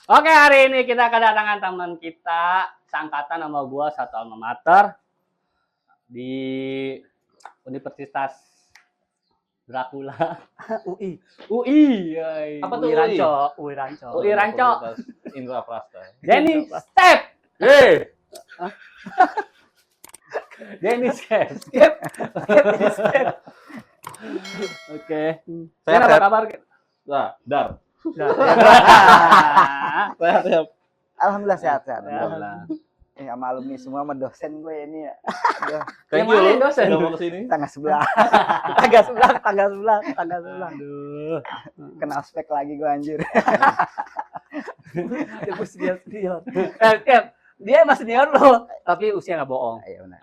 Oke, hari ini kita kedatangan teman kita seangkatan sama gua satu alma mater di Universitas Dracula. UI. UI. Apa tuh UI UI? Ranco, UI Ranco. UI Ranco. Indra Prasta. Denny Step. Denny Step. Oke. Sehat, Apa sehat. kabar? Nah, Dar. Nah, Sehat, sehat. Alhamdulillah sehat-sehat. Alhamdulillah. Sama alumni semua sama dosen gue ini ya. Aduh, Thank Yang you mana lu dosen? udah mau kesini. tangga sebelah. tangga sebelah. Aduh. Kena ospek lagi gue anjir. Dia senior. Dia masih senior loh, tapi usia nggak bohong. Ayo benar.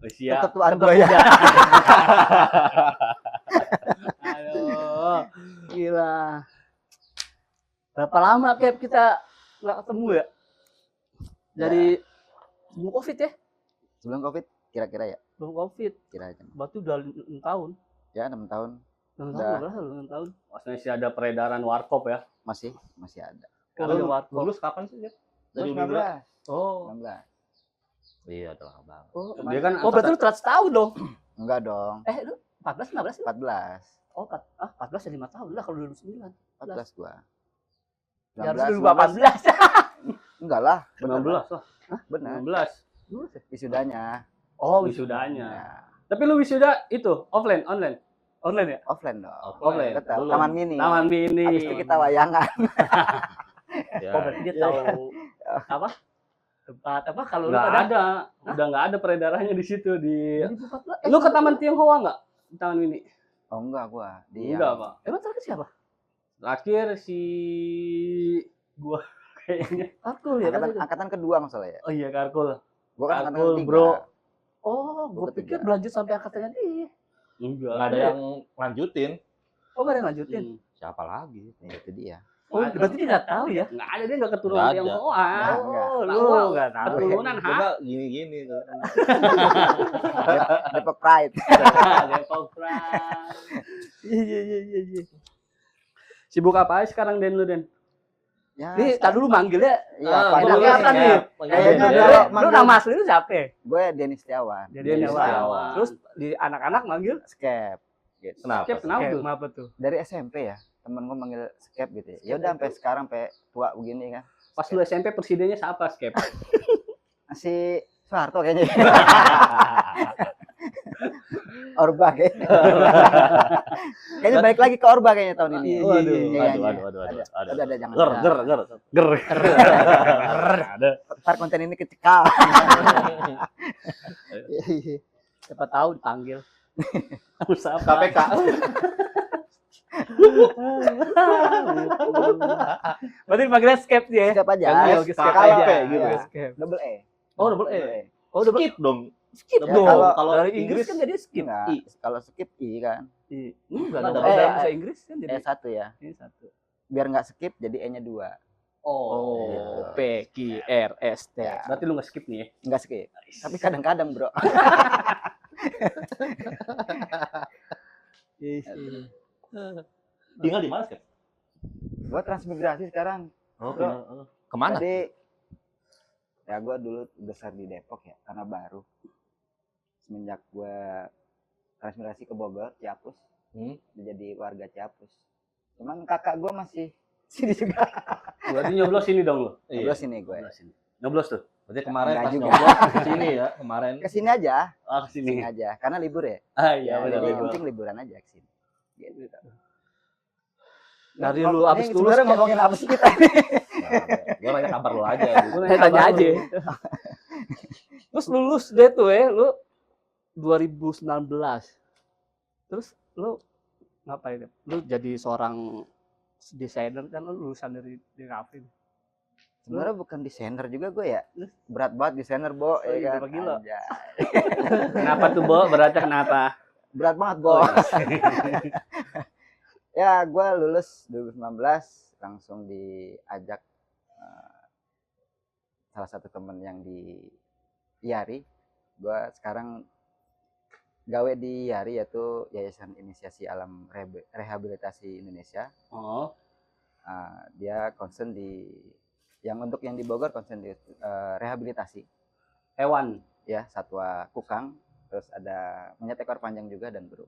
Usia. Ketuaan gue ya. Aduh. Gila. Berapa lama Cap kita nggak ketemu ya? Dari sebelum COVID ya? Sebelum Covid kira-kira ya. Sebelum COVID. Kira aja. Berarti udah 6 tahun. Ya 6 tahun 6 tahun Udah. berapa lu 6 tahun? Maksudnya sih ada peredaran warkop ya. masih ada. Kalau Lu udah warkop. Lulus kapan sih, Jar? Dari 19. Unibra? Oh. 19. Iya, udah lama banget. Oh, Dia kan oh berarti lu telat setahun dong. Enggak dong. Lu 14 15 sih? 14. Oh, 14 ya 5 tahun lah kalau 2009. 14 gua. Ya harus 19, 2018. Enggak lah, 19 lah. benar. 19 Wisudanya. Oh, wisudanya. Ya, Tapi lu wisuda itu offline, online. online ya? offline dong. Offline. Tetap Belum. Taman Mini. Taman Mini. Habis itu kita wayangan. Ya. Oh, berarti dia tahu apa? Tempat apa kalau lu Nggak pada ada. Udah nggak ada peredarannya di situ di. 2014. Lu ke Taman Tionghoa nggak? Di Taman Mini? Oh enggak gua. Di Enggak, yang- Pak. Emang terakhir siapa? Terakhir si gua kayaknya. Karkul ya? angkatan kedua masalah ya. Oh iya, Karkul. Gua kan angkatan Karkul, ketiga. bro. Oh, gue Gua pikir ketiga. berlanjut sampai angkatannya dia. Enggak. Nggak ada yang lanjutin. Oh, gak ada yang lanjutin. Siapa lagi? Ya, itu dia. Oh, Ada. berarti dia nggak tahu ya? Nggak ada, dia nggak keturunan Nggak ada. Tionghoa. Nggak. Oh, Tahu, lu nggak tahu. Keturunan Gua hah? nggak gini-gini tuh. Depok Pride. Depok Pride. Iya. Sibuk apa aja sekarang Den lu Den? Ya, Nih, tadi dulu manggilnya iya, Ah, Pak. enaknya apa nih? Kayaknya Lu- kalau lu manggil- nama asli lu siapa? gue Denny Setiawan. Denny Setiawan. Terus di anak-anak manggil Skep. Gitu. Kenapa? Skep, kenapa tuh? Kenapa tuh? Dari SMP ya, temen gue manggil Skep gitu. Ya udah sampai sekarang sampai tua begini kan. Pas lu SMP presidennya siapa Skep? Si Soeharto kayaknya. Orba kayaknya. Kayaknya balik lagi ke Orba kayaknya tahun ini. Iya, Waduh, Iya, iya. Aduh. Ada jangan. Ger. Ada. Ntar konten ini kecekal. Siapa tahu dipanggil. Usaha KPK. Berarti dipanggilnya Skep dia ya? Skep aja. Panggil Skep Skep aja, aja. gitu. Iya, Skep. Double E. Oh, double E. Oh, double Skip dong. Skip Ya, dong. kalau- Kalau dari Inggris kan jadi skip. Enggak. I. Kalau skip I kan. Enggak Ada. dong. Kalau dalam Eh, bahasa Inggris kan jadi E1 ya. ini satu. Biar nggak skip jadi E-nya 2. Oh. P Q R S T. Ya. Berarti lu nggak skip nih ya? Nggak skip. Tapi kadang-kadang, Bro. Tinggal di mana, Skep? Gua transmigrasi sekarang. Oh, Bro. kemana? Jadi ya gue dulu besar di Depok ya karena baru semenjak gue transmigrasi ke Bogor Ciapus jadi warga Ciapus. Cuman kakak gue masih sini juga. Berarti nyoblos ini dong lu. Gue sini gue. Nyoblos ini. Nyoblos tuh. Berarti kemarin Enggak pas juga. nyoblos ke sini ya, kemarin. Kesini aja, Ah, sini kesini. aja karena libur ya. Ah iya, Ya, benar jadi benar. penting liburan aja kesini. Gitu. Dari lu abis Ini lulus sebenarnya ngomongin apa sih kita ini? Gue nanya kabar lu aja. Gitu. Gua saya tanya kabar aja. lu. Terus lulus deh tuh lu 2019. Terus lu ngapain? Lu jadi seorang desainer kan lu lulusan dari Rafin. Sebenarnya bukan desainer juga gue ya. Berat banget desainer, Bo. Oh, iya, kan? berapa kilo? Anjay. Kenapa tuh, Bo? Beratnya kenapa? Berat banget, Bo. Ya, gue lulus 2019 langsung diajak salah satu temen yang di IARI. Gue sekarang gawe di IARI yaitu Yayasan Inisiasi Alam Rehabilitasi Indonesia. Oh, Dia concern untuk yang di Bogor concern di rehabilitasi Hewan. ya, satwa kukang, terus ada monyet ekor panjang juga dan beruk.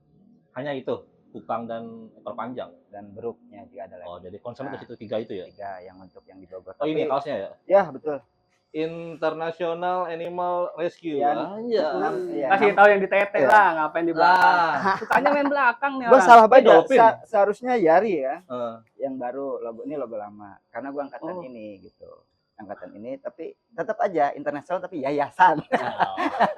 Hanya itu, kukang dan ekor panjang. Dan beruknya juga ada lagi. Oh, jadi concern Nah, ke situ 3 itu ya? 3 yang untuk yang di Bogor. Oh, ini kaosnya ya? Ya, betul. International Animal Rescue. Ya, Anjay. Kasih tahu yang di tete Iya. lah, ngapain di belakang. Ah. Sukanya main belakang nih Gue orang. salah baca. Dolphin. Seharusnya Yari ya, Eh, yang baru logo ini logo lama. Karena gue angkatan Oh. ini gitu. Angkatan ini tapi tetap aja internasional tapi yayasan.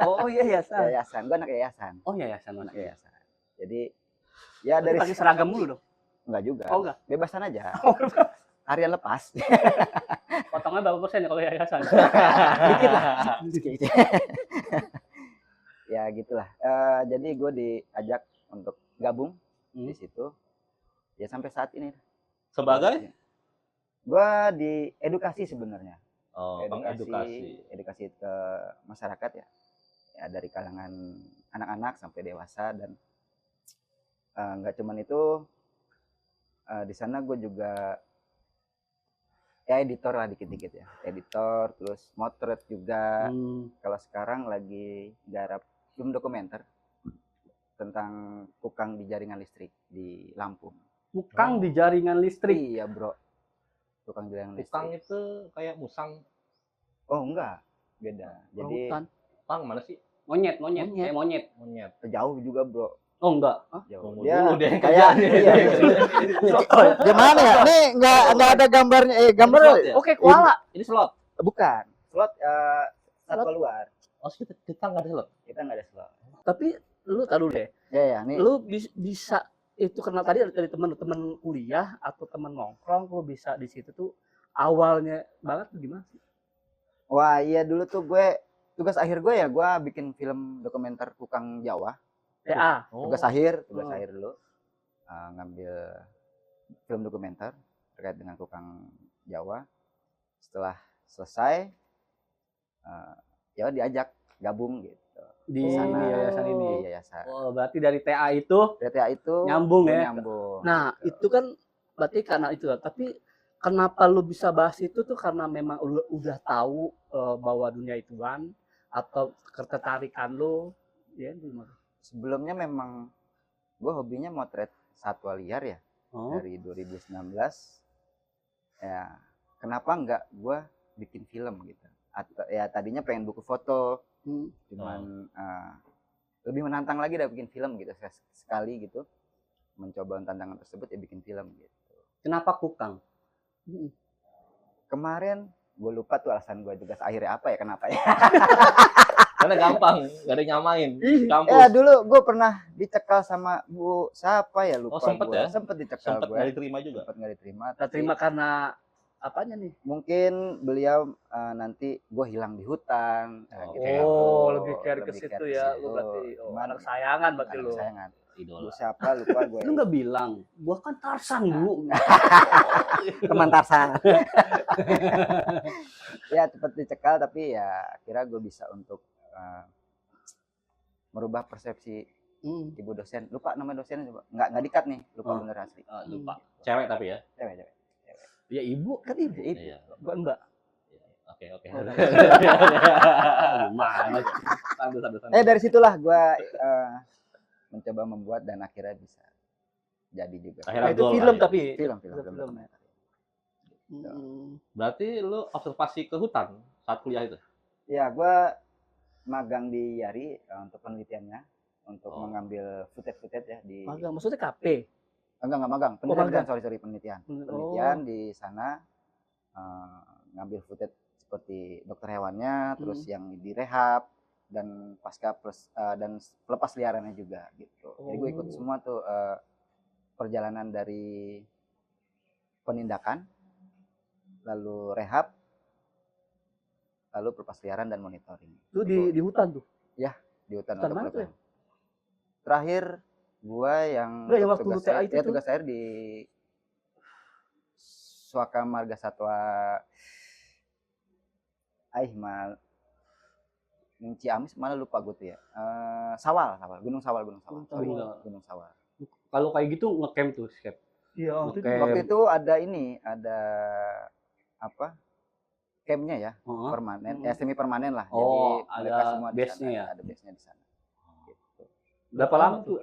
Oh iya ya, San. Yayasan. Gue anak yayasan. Oh iya ya, San. Anak yayasan. Jadi ya Dari dari pakai seragam mulu dong. enggak juga. Oh enggak. Bebasan aja. Harian lepas. Potongnya berapa persen ya kalau yayasan? Dikit lah. Ya gitulah. Jadi gue diajak untuk gabung di situ. Ya sampai saat ini. sebagai? Gue di edukasi sebenarnya. Oh, Bang edukasi. Edukasi ke masyarakat ya. Ya dari kalangan anak-anak sampai dewasa dan nggak cuman itu, di sana gue juga ya editor lah dikit-dikit ya, editor, terus motret juga. Kalau sekarang lagi garap film dokumenter tentang kukang di jaringan listrik di Lampung. Kukang di jaringan listrik. Iya bro, kukang jaringan Kukang listrik. itu kayak musang. Oh enggak, beda. Jadi Hutan. Kukang mana sih? Monyet. Monyet. Kayak monyet. Monyet. jauh juga bro, Oh enggak. jauh. Tunggu Dia dulu dia yang kayak kerja. iya. Gimana ya? Nih nggak ada gambarnya. Gambar Slot ya? Oke, koala. Ini slot. bukan slot, satwa luar. Oh, kita nggak ada slot. Kita nggak ada slot. Tapi lu tahu deh, Ya nih. lu bisa itu karena tadi dari teman-teman kuliah atau teman nongkrong, lu bisa di situ tuh awalnya banget tuh gimana sih? Wah iya dulu tuh tugas akhir gue ya gue bikin film dokumenter kukang Jawa. TA. Oh. Tugas akhir Oh. dulu ngambil film dokumenter terkait dengan kukang Jawa. Setelah selesai ya diajak gabung gitu Di sana. yayasan ini. Di yayasan. Oh, berarti dari TA itu TTA itu nyambung ya? nyambung. Nah, itu kan berarti karena itu ya. Tapi kenapa lu bisa bahas itu tuh karena memang lu udah tahu bahwa dunia ituan atau ketertarikan lu ya gimana? Sebelumnya memang gue hobinya motret satwa liar ya. Oh. Dari 2019 ya kenapa nggak gue bikin film gitu, atau ya tadinya pengen buku foto cuman lebih menantang lagi dah bikin film gitu. Sekali gitu mencoba tantangan tersebut ya bikin film gitu. Kenapa kukang? Kemarin gue lupa tuh alasan gue tugas akhirnya apa ya, kenapa ya. Karena gampang, nggak ada yang nyamain. Di kampus. Dulu gue pernah dicekal sama Bu siapa ya, lupa. Oh, sempet gua. ya? Sempet dicekal Sempet gue. nggak diterima juga. Sempet nggak diterima. Kita terima karena apanya nih? Mungkin beliau nanti gue hilang di hutan. Oh, lebih care ke Lebih situ care ya. ke Lu berarti situ. oh, anak sayangan berarti Anak lu. kesayangan. Bu Idola. siapa lupa gue. Lu nggak bilang, gua kan Tarsan bu. Teman Tarsan. Ya cepet dicekal tapi ya kira gue bisa untuk merubah persepsi ibu dosen. Lupa nama dosennya, coba nggak dikat nih, lupa Oh. bener asli. Lupa. Cewek tapi ya. Cewek. Ya ibu kan ibu. Itu. Iya. Bukan mbak. Oke. Gimana? Sambil. Dari situlah gue mencoba membuat dan akhirnya bisa jadi juga. Akhirnya Nah, itu goal film lah ya. tapi film Film. dokumenter. Berarti lu observasi ke hutan saat kuliah itu? Ya gue magang di Yari untuk penelitiannya, untuk Oh. mengambil footage ya di magang maksudnya KP. enggak magang, magang. penelitian di sana, ngambil footage seperti dokter hewannya, terus yang direhab dan dan pelepas liarannya juga gitu. Jadi gue ikut semua tuh perjalanan dari penindakan, lalu rehab, lalu pelepas liaran dan monitoring. Itu di hutan tuh. Di hutan Hutan untuk mana tuh ya? pelatihan. Terakhir gua yang Enggak, yang waktu tugas TA air, itu tuh. tugas air di Suaka Marga Satwa Ciamis, mana lupa gue tuh ya. Gunung Sawal. Oh, Gunung Sawal. Kalau kayak gitu ngecamp tuh, Skep. Iya, Waktu itu ada ini, ada apa? Campnya ya, Heeh. permanen, semi permanen lah. Oh, Jadi mereka ada semua di base-nya sana, ya? ada base-nya di sana. Gitu. Berapa lama tuh?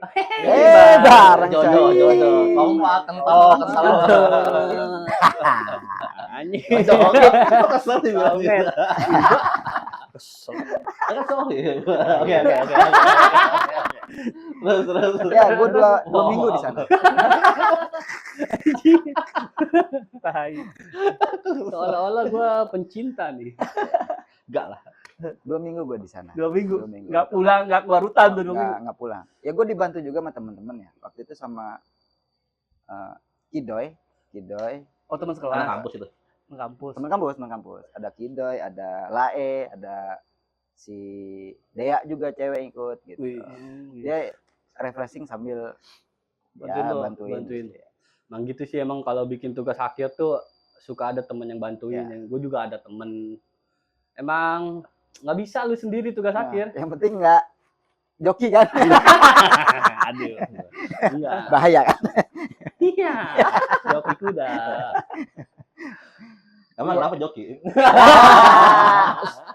Bareng Jodoh, coy. jodoh. Kompak, kental, kental. Anjing. Kesel dibilang Oke. gitu. Kesel. Kan sorry. Oke. Terus. Ya, gue dua minggu di sana. Tai. Seolah-olah gue pencinta nih. Enggak lah. 2 minggu gue di sana. 2 minggu. 2 minggu. Nggak pulang, nggak keluar hutan tuh 2 minggu. Nggak pulang. Ya gue dibantu juga sama temen-temen ya. Waktu itu sama Kidoy. Oh, teman Anak sekelas. kampus itu. Kampus. Temen kampus. Ada Kidoy, ada Lae, ada si Dea juga cewek ikut gitu. Wih. Dia refreshing sambil bantuin. Emang gitu sih, emang kalau bikin tugas akhir tuh suka ada temen yang bantuin. Ya. Gue juga ada temen. Emang nggak bisa lu sendiri tugas Nah, akhir. yang penting nggak joki kan. Aduh. Enggak. Bahaya kan. Iya. Joki kuda. Emang kenapa joki?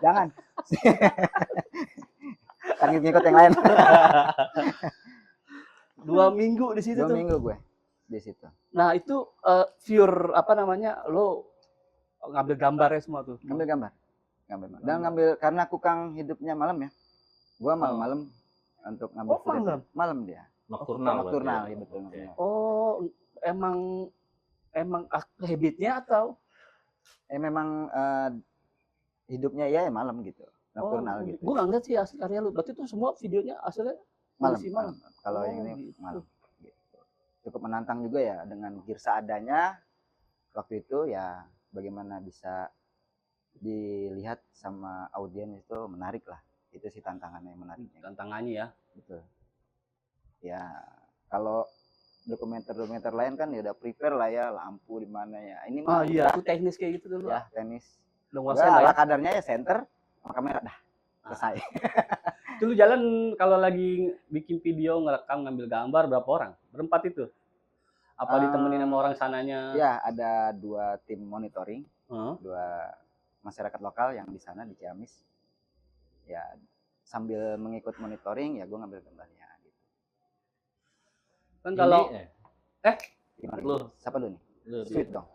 Jangan. Kan ngikut yang lain. 2 minggu di situ 2 tuh. minggu gue di situ. Nah, itu pure apa namanya? Lo ngambil gambarnya semua tuh. Ngambil gambar. Dan ngambil karena Kukang hidupnya malam ya. Gua malam-malam untuk ngambil Oh, footage. malam? Malam dia. Nocturnal. Nocturnal, berarti ya betul. nocturnal. Oh, emang habitnya atau Memang hidupnya ya malam gitu. Nocturnal gitu. Gue nggak ngeliat sih asli karya lu. Berarti itu semua videonya aslinya Malam. kondisi malam. Kalau Oh, yang ini gitu. malam. Gitu. Cukup menantang juga ya dengan gear seadanya. Waktu itu ya bagaimana bisa dilihat sama audiens itu menarik lah. Itu sih tantangannya yang menariknya. Tantangannya ya. Betul. Ya, kalau dokumenter lain kan ya udah prepare lah ya, lampu di mana ya. Ini Oh mah iya, itu teknis kayak gitu dulu. ya tenis. Udah Gua nguasain lah ala ya. kadarnya ya center sama kamera dah. Selesai. Itu lu jalan kalau lagi bikin video, ngerekam, ngambil gambar berapa orang? Berempat itu? Apa ditemenin sama orang sananya? Ya, ada 2 tim monitoring, Heeh. 2 masyarakat lokal yang di sana di Ciamis. Ya, sambil mengikut monitoring ya gue ngambil gambarnya gitu. Kan kalau Gimana? Lu. Siapa lu nih? Lu. Sweet dong.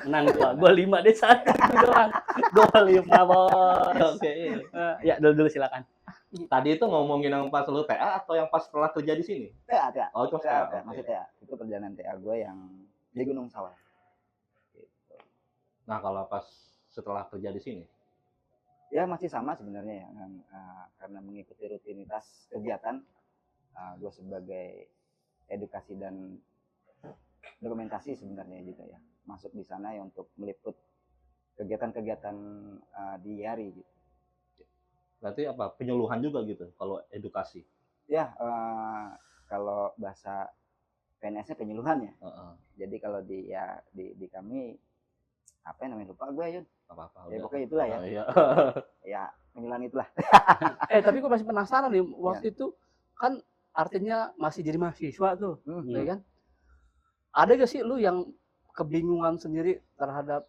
menang gua 5 deh 1 doang. Gol 5 bos. Oke. Ya dulu silakan. Tadi itu ngomongin yang pas lu TA atau yang pas setelah kerja di sini? TA. Oh, itu TA, setelah. masih TA. Itu perjalanan TA gue yang di Gunung Sawah. Gitu. Nah, kalau pas setelah kerja di sini, Ya masih sama sebenarnya ya, karena mengikuti rutinitas kegiatan, gue sebagai edukasi dan dokumentasi sebenarnya juga ya, masuk di sana ya untuk meliput kegiatan-kegiatan di hari gitu. berarti apa? Penyuluhan juga gitu kalau edukasi. Ya, kalau bahasa PNS-nya penyuluhan ya. Heeh. Jadi kalau di kami apa yang namanya lupa gue Yun. Apa-apa. Ya udah. pokoknya itulah ya. Iya. Ya penyuluhan itulah. Tapi gue masih penasaran nih waktu itu kan artinya masih jadi mahasiswa tuh, ya kan? Ada gak sih lu yang kebingungan sendiri terhadap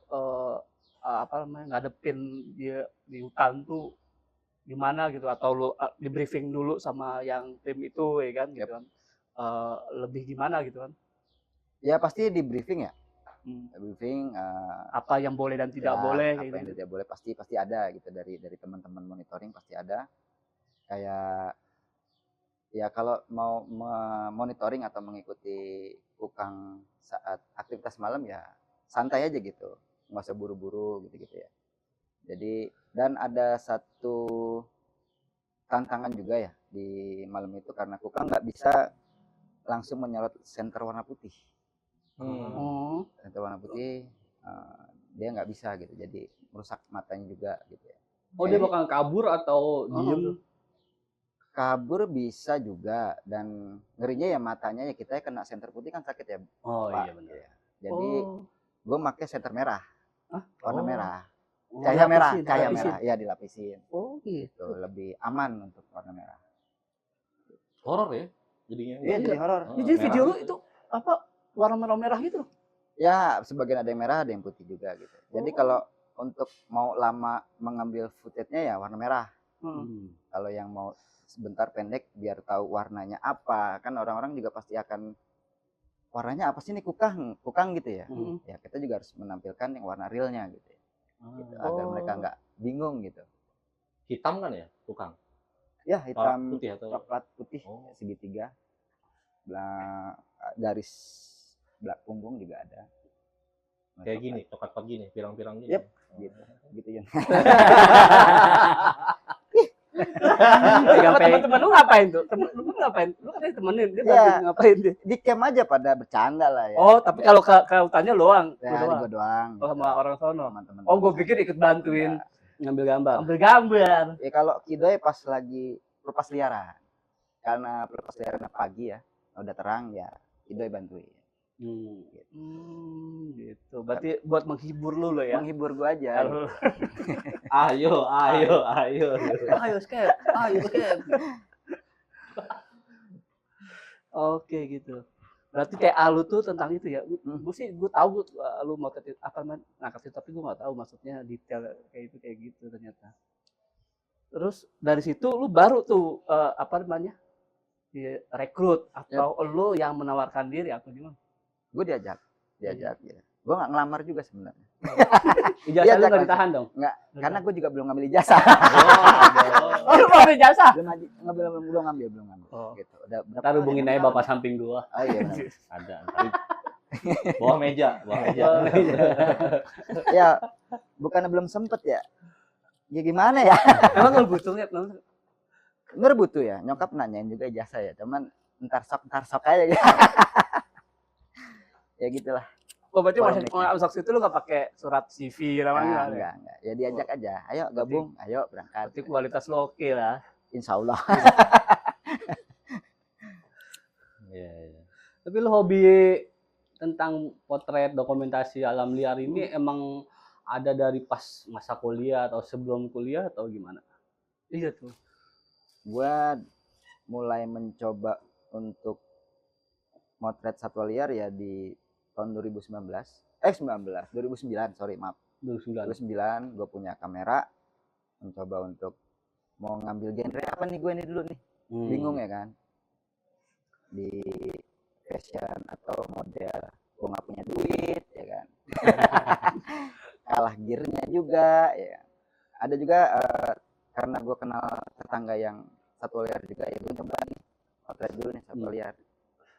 apa namanya ngadepin dia di hutan tuh gimana gitu, atau lu di briefing dulu sama yang tim itu ya kan gitu kan? Lebih gimana gitu kan? Ya pasti di briefing ya. Briefing Apa yang boleh dan tidak boleh apa kayak yang gitu. tidak boleh pasti ada gitu dari teman-teman monitoring pasti ada. Kayak ya kalau mau monitoring atau mengikuti Kukang saat aktivitas malam ya santai aja gitu, nggak usah buru-buru gitu ya. Jadi dan ada satu tantangan juga ya di malam itu karena Kukang nggak bisa langsung menyorot senter warna putih. Senter warna putih dia nggak bisa gitu, jadi merusak matanya juga gitu ya. Oh, dia bakal kabur atau diem? Kabur bisa juga, dan ngerinya ya matanya ya kita kena senter putih kan sakit ya. Oh Pak. iya benar. Ya. Jadi gue pakai senter merah, warna merah, Oh, cahaya merah, dilapisin, cahaya dilapisin. merah, ya dilapisin. Oh gitu. Itu lebih aman untuk warna merah. Horor ya? jadinya. Iya, jadi horor. Oh, Jadi video merah. lu itu apa warna merah-merah gitu? Ya, sebagian ada yang merah, ada yang putih juga gitu. Jadi Oh. kalau untuk mau lama mengambil footage-nya ya warna merah. Hmm. Kalau yang mau sebentar pendek biar tahu warnanya apa, kan orang-orang juga pasti akan warnanya apa sih nih kukang gitu ya. Hmm. Ya kita juga harus menampilkan yang warna realnya gitu, gitu, Ah. agar mereka Oh. nggak bingung gitu. Hitam kan ya, tukang. Ya hitam Putih atau coklat putih Oh. segitiga, garis belak punggung juga ada. kayak gini, coklat gini, pirang-pirang gini. Yep. Gitu, gitu ya. Temen lu ngapain tuh? Temen lu ngapain? Lu kan temenin, dia Ya. lagi ngapain dia? Di camp aja pada bercanda lah ya. Oh, tapi kalau ke hutannya doang. ya, Lu di doang. gua doang. Oh, sama orang sono. teman-teman. Oh, gue pikir ikut bantuin Ngambil gambar. ambil gambar. Ya kalau Kidoy pas lagi pelepas liaran. Karena pelepas liaran pagi ya, udah terang ya, Kidoy bantuin. Gitu. Berarti buat menghibur lu lo ya. Menghibur gua aja. Kalau Ayo. ayo skep, ayo skep. Oke gitu. Berarti kayak lu tuh tentang itu ya. Gue sih gue tahu lu mau apa ngangkat tapi gue nggak tahu maksudnya detail kayak gitu ternyata. Terus dari situ lu baru tuh apa namanya? Rekrut atau lu yang menawarkan diri atau gimana? Gue diajak ya. Gue nggak ngelamar juga sebenarnya. Ijazah Iya, lu nggak Jack, ditahan dong? Karena gue juga belum ngambil ijazah. Oh, lu mau ambil jasa? belum ngambil. Oh. Gitu. Udah berapa Ntar hubungin kali? aja bapak samping gua. Oh iya benar. Ada ntar. Bawah meja. Ya, bukannya belum sempet ya. Ya gimana ya? Emang lu butuh nggak? Bener butuh ya. Nyokap nanyain juga ijazah ya. Cuman ntar sok aja ya. Ya gitulah. Oh, berarti masih Polemiknya. masuk situ lu nggak pakai surat CV namanya? Enggak. Ya diajak aja. Ayo gabung, ayo berangkat. Berarti kualitas lo oke lah. Insya Allah. Iya. Tapi lu hobi tentang potret dokumentasi alam liar ini emang ada dari pas masa kuliah atau sebelum kuliah atau gimana? Iya tuh. Gua mulai mencoba untuk motret satwa liar ya di tahun 2009, sorry maaf. 2009. 2009 gue punya kamera, mencoba untuk mau ngambil genre apa nih gue ini dulu nih. Bingung ya kan. Di fashion atau model gue nggak punya duit ya kan. Kalah gearnya juga ya. Ada juga karena gue kenal tetangga yang satwa liar juga ya gue coba nih potret dulu nih satwa liar.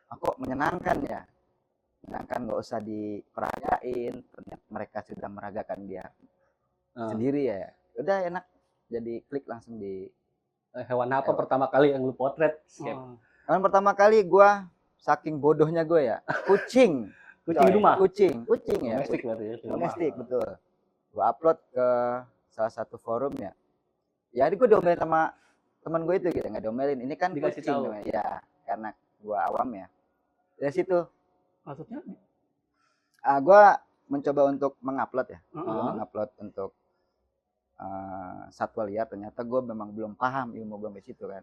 Kok menyenangkan ya, menyenangkan, nggak usah diperagain, ternyata mereka sudah meragakan dia sendiri ya. Udah enak, jadi klik langsung di Hewan apa pertama kali yang lu potret? Kan pertama kali gue saking bodohnya gue ya, kucing. Kucing rumah. Kucing ya. Domestik berarti ya. Domestik betul. Gue upload ke salah satu forum ya. Ya, gue diomelin sama teman gue itu gitu, nggak diomelin. Ini kan Dikasih kucing tahu. namanya. Ya, karena gue awam ya. Dari situ Maksudnya? gue mencoba untuk mengupload ya. Heeh. Gua mengupload untuk satwa liar. Ternyata gue memang belum paham ilmu gue di situ kan.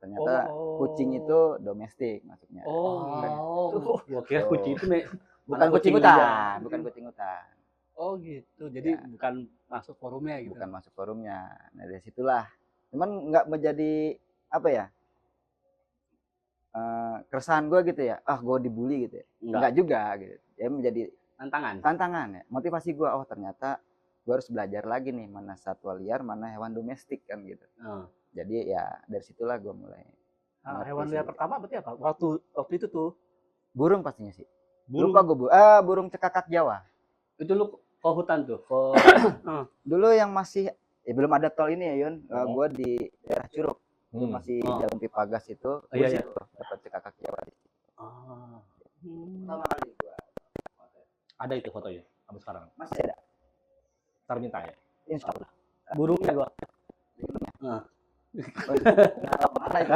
Ternyata kucing itu domestik maksudnya. Gua kira kucing itu Bukan kucing hutan, bukan kucing hutan. Oh gitu. Jadi Ya. bukan masuk forumnya gitu. Bukan masuk forumnya. Nah dari situlah. Cuman nggak menjadi apa ya? Keresahan gue gitu ya. Gue dibully gitu ya. Enggak juga gitu. Ya menjadi tantangan ya. Motivasi gue, ternyata gue harus belajar lagi nih mana satwa liar, mana hewan domestik kan gitu. Jadi ya dari situlah gue mulai. Hewan liar pertama berarti apa? Waktu itu tuh Burung pastinya sih. burung. Lupa gue burung cekakak Jawa. Itu lu ke hutan tuh, ke Dulu yang masih belum ada tol ini ya Yun. Gue di daerah Curug. Itu masih jalan pipa gas itu. Iya, Iya. Dapat cekakak Jawa. Pertama kali gue. Ada itu fotonya sampai sekarang. Masih ada. Ntar minta ya. Insya Allah. burungnya gua. Mana itu?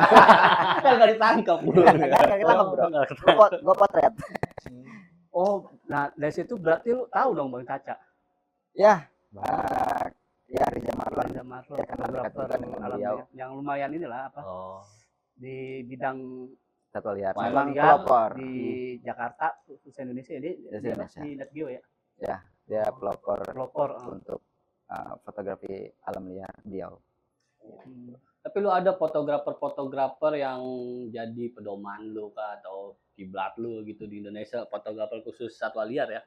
Kan nggak ditangkap Nggak ketangkep, bro. Gue potret. Oh, nah dari situ berarti lu tahu dong Bang Caca. Ya, ya Riza Marlon. Riza Marlon, Ya, karena dekat fotografer juga dengan alam beliau. yang lumayan inilah apa Oh. di bidang satwa liar. Satwa Memang liar pelopor. di Jakarta, khusus Indonesia ini Indonesia. di Nat Geo ya. Dia pelopor Pelopor. untuk fotografi alam liar beliau. Tapi lu ada fotografer-fotografer yang jadi pedoman lu kah atau kiblat lu gitu di Indonesia, fotografer khusus satwa liar ya?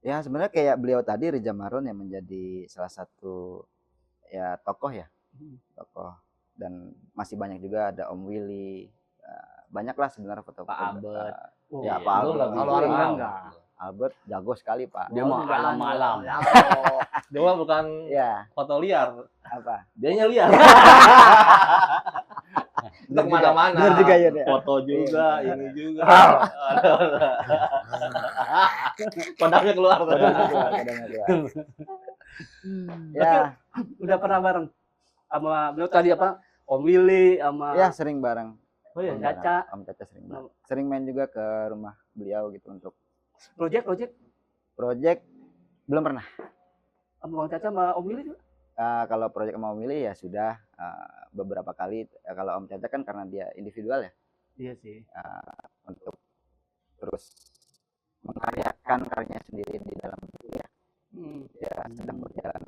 Ya sebenarnya kayak beliau tadi Rija Marun yang menjadi salah satu ya tokoh ya, tokoh, dan masih banyak juga ada Om Willy, banyak lah sebenarnya foto Pak Albert. Ya, Iya, Pak lu Albert. nggak Kalau bikin. orang enggak. Albert jago sekali Pak. Dia mau alam-alam. Dia mah bukan Ya foto liar. apa? Dianya liar. Untuk kemana-mana. Bener juga ya. Foto juga, ini juga. Kodamnya keluar. Kadang-kadang keluar. Ya, Udah pernah bareng sama beliau tadi apa? Om Willy sama ya sering bareng. Oh iya, Om Caca. Om Caca sering bareng. Sering main juga ke rumah beliau gitu untuk Project project belum pernah. sama Om Caca sama Om Willy juga. Kalau project mau milih ya sudah beberapa kali. Kalau Om Caca kan karena dia individual ya, Iya sih. untuk terus mengkaryakan karyanya sendiri di dalam buku ya. Dia sedang berjalan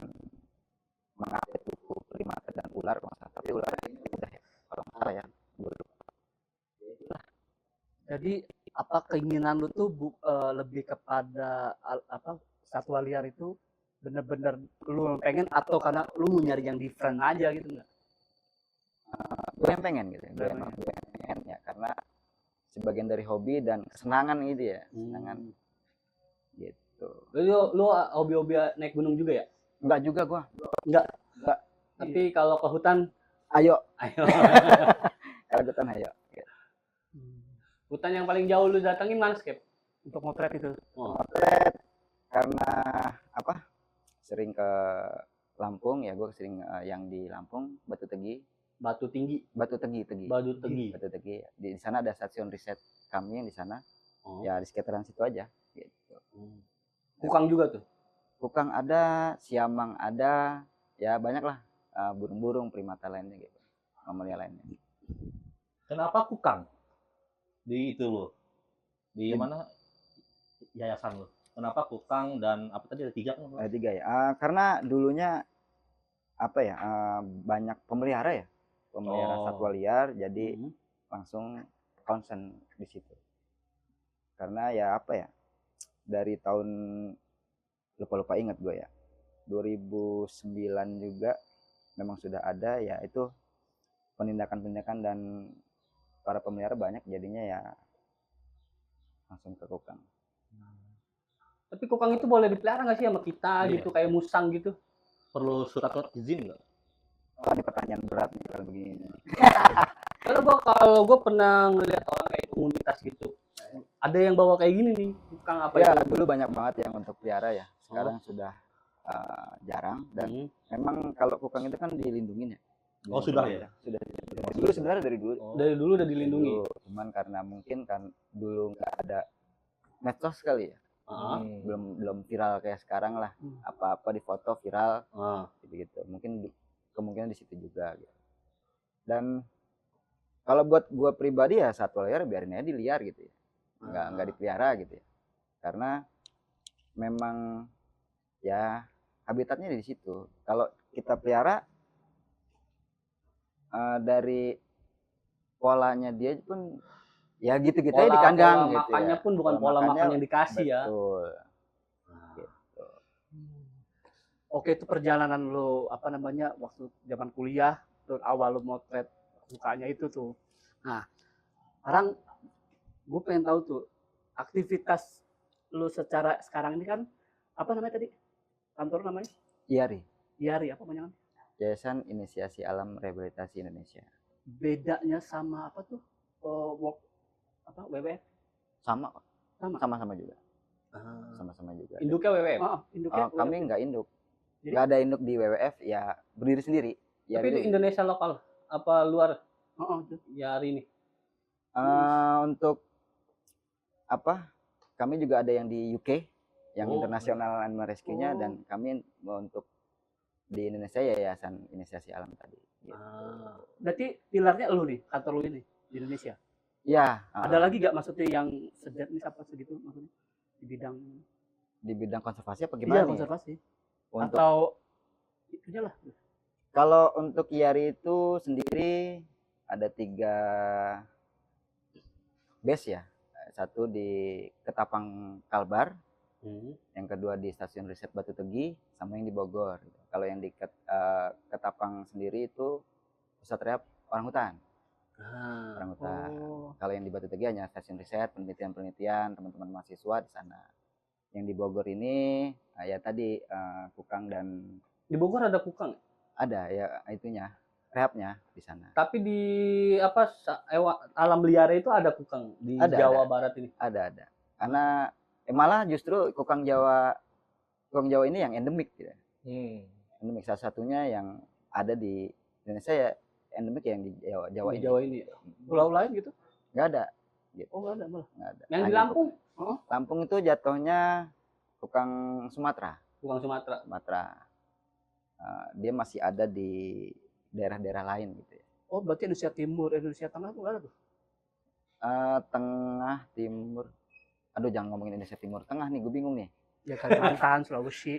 mengupdate buku primata dan ular kalau nggak salah. Tapi ular itu udah ya, kalau nggak salah ya. Jadi apa keinginan lu tuh lebih kepada apa satwa liar itu bener-bener lu pengen atau karena lu mau nyari yang different aja gitu nggak? Gue yang pengen gitu. Gue yang pengen ya karena sebagian dari hobi dan kesenangan gitu ya. Kesenangan gitu. Lu hobi-hobi naik gunung juga ya? Enggak juga gua. Tapi kalau ke hutan, Ayo. ayo. Kalau hutan ayo. Hutan yang paling jauh lu datangin mana, Skep? Untuk motret itu. Oh. Karena apa? Sering ke Lampung ya, gue sering yang di Lampung, Batu Tegi. Batu Tinggi, Batu Tegi. Batu Tegi. Batu Tegi. Di sana ada stasiun riset kami yang di sana. Oh. Ya di sekitaran situ aja gitu. Kukang juga tuh. Kukang ada, siamang ada, ya banyak lah burung-burung primata lainnya gitu. Mamalia lainnya. Kenapa kukang? Di itu lo. Di mana yayasan lo? Kenapa kukang dan apa tadi ada 3 kan? Ada 3 ya. Karena dulunya apa ya? Banyak pemelihara ya. Pemelihara satwa liar, jadi langsung concern di situ. Karena ya apa ya? Dari tahun lupa ingat gue ya. 2009 juga memang sudah ada ya itu penindakan dan para pemelihara banyak jadinya ya langsung ke kukang. Tapi kukang itu boleh dipelihara nggak sih sama kita Iya. gitu kayak musang gitu? Perlu surat izin nggak? Oh, ini pertanyaan berat nih kalau begini. Kalau gue pernah ngeliat orang kayak komunitas gitu, ada yang bawa kayak gini nih, kukang apa Ya itu? dulu banyak banget yang untuk pelihara ya. Sekarang sudah jarang dan memang kalau kukang itu kan dilindungin ya. Oh, sudah ya? Sudah. Dulu sebenarnya dari dulu. Dari dulu udah dilindungi. Dulu, cuman karena mungkin kan dulu nggak ada medsos kali ya. Belum viral kayak sekarang lah. Apa-apa difoto viral gitu. Mungkin kemungkinan di situ juga gitu. Dan kalau buat gua pribadi ya satwa liar biarin aja diliar gitu ya. Nggak dipelihara gitu ya. Karena memang ya habitatnya di situ. Kalau kita pelihara dari polanya dia pun ya gitu-gitu aja di kandang pola gitu makannya ya. pun bukan pola makan yang dikasih ya. Betul. Oke, itu perjalanan lo apa namanya waktu zaman kuliah terus awal lo motret sukanya itu tuh. Nah, sekarang gue pengen tahu tuh aktivitas lo secara sekarang ini kan apa namanya tadi kantor namanya? IARI, IARI apa panjangan? Yayasan Inisiasi Alam Rehabilitasi Indonesia. Bedanya sama apa tuh WWF? Sama kok. Sama. Sama-sama juga. Sama-sama juga. Induknya WWF. Induknya Kami nggak induk. Jadi? Nggak ada induk di WWF ya berdiri sendiri. Tapi itu Indonesia lokal apa luar ya hari ini? Untuk apa? Kami juga ada yang di UK, yang internasional animal rescue-nya dan kami untuk di Indonesia Yayasan Inisiasi Alam tadi. Gitu. Berarti pilarnya lu nih, kantor lu ini. di Indonesia. Ya, Ada lagi nggak maksudnya yang sejenis apa segitu maksudnya di bidang di bidang konservasi apa iya, gimana nih? konservasi Untuk atau itunya lah. kalau untuk IARI itu sendiri ada 3 base ya. Satu di Ketapang Kalbar, yang kedua di Stasiun Riset Batu Tegi, sama yang di Bogor. Kalau yang di Ketapang sendiri itu pusat rehab orangutan. Orangutan. Kalau yang di Batu Tegi hanya stasiun riset, penelitian-penelitian teman-teman mahasiswa di sana. Yang di Bogor ini ya tadi kukang dan Di Bogor ada kukang. ada ya itunya rehabnya di sana. Tapi di apa alam liar itu ada kukang di Ada, Jawa ada. Barat ini. Ada. Karena malah justru kukang Jawa ini yang endemik gitu. Endemik salah satunya yang ada di Indonesia ya endemik yang di Jawa Di ini. Jawa ini. Pulau lain gitu? Nggak ada. Oh, nggak ada malah. Nggak ada. Yang di Hanya Lampung? Lampung itu jatuhnya kukang Sumatera. Kukang Sumatera. Dia masih ada di daerah-daerah lain gitu ya. Oh, berarti Indonesia Timur, Indonesia Tengah tuh nggak ada tuh? Tengah, timur. Aduh, jangan ngomongin Indonesia Timur. Tengah nih, gue bingung nih. Ya Kalimantan, Sulawesi.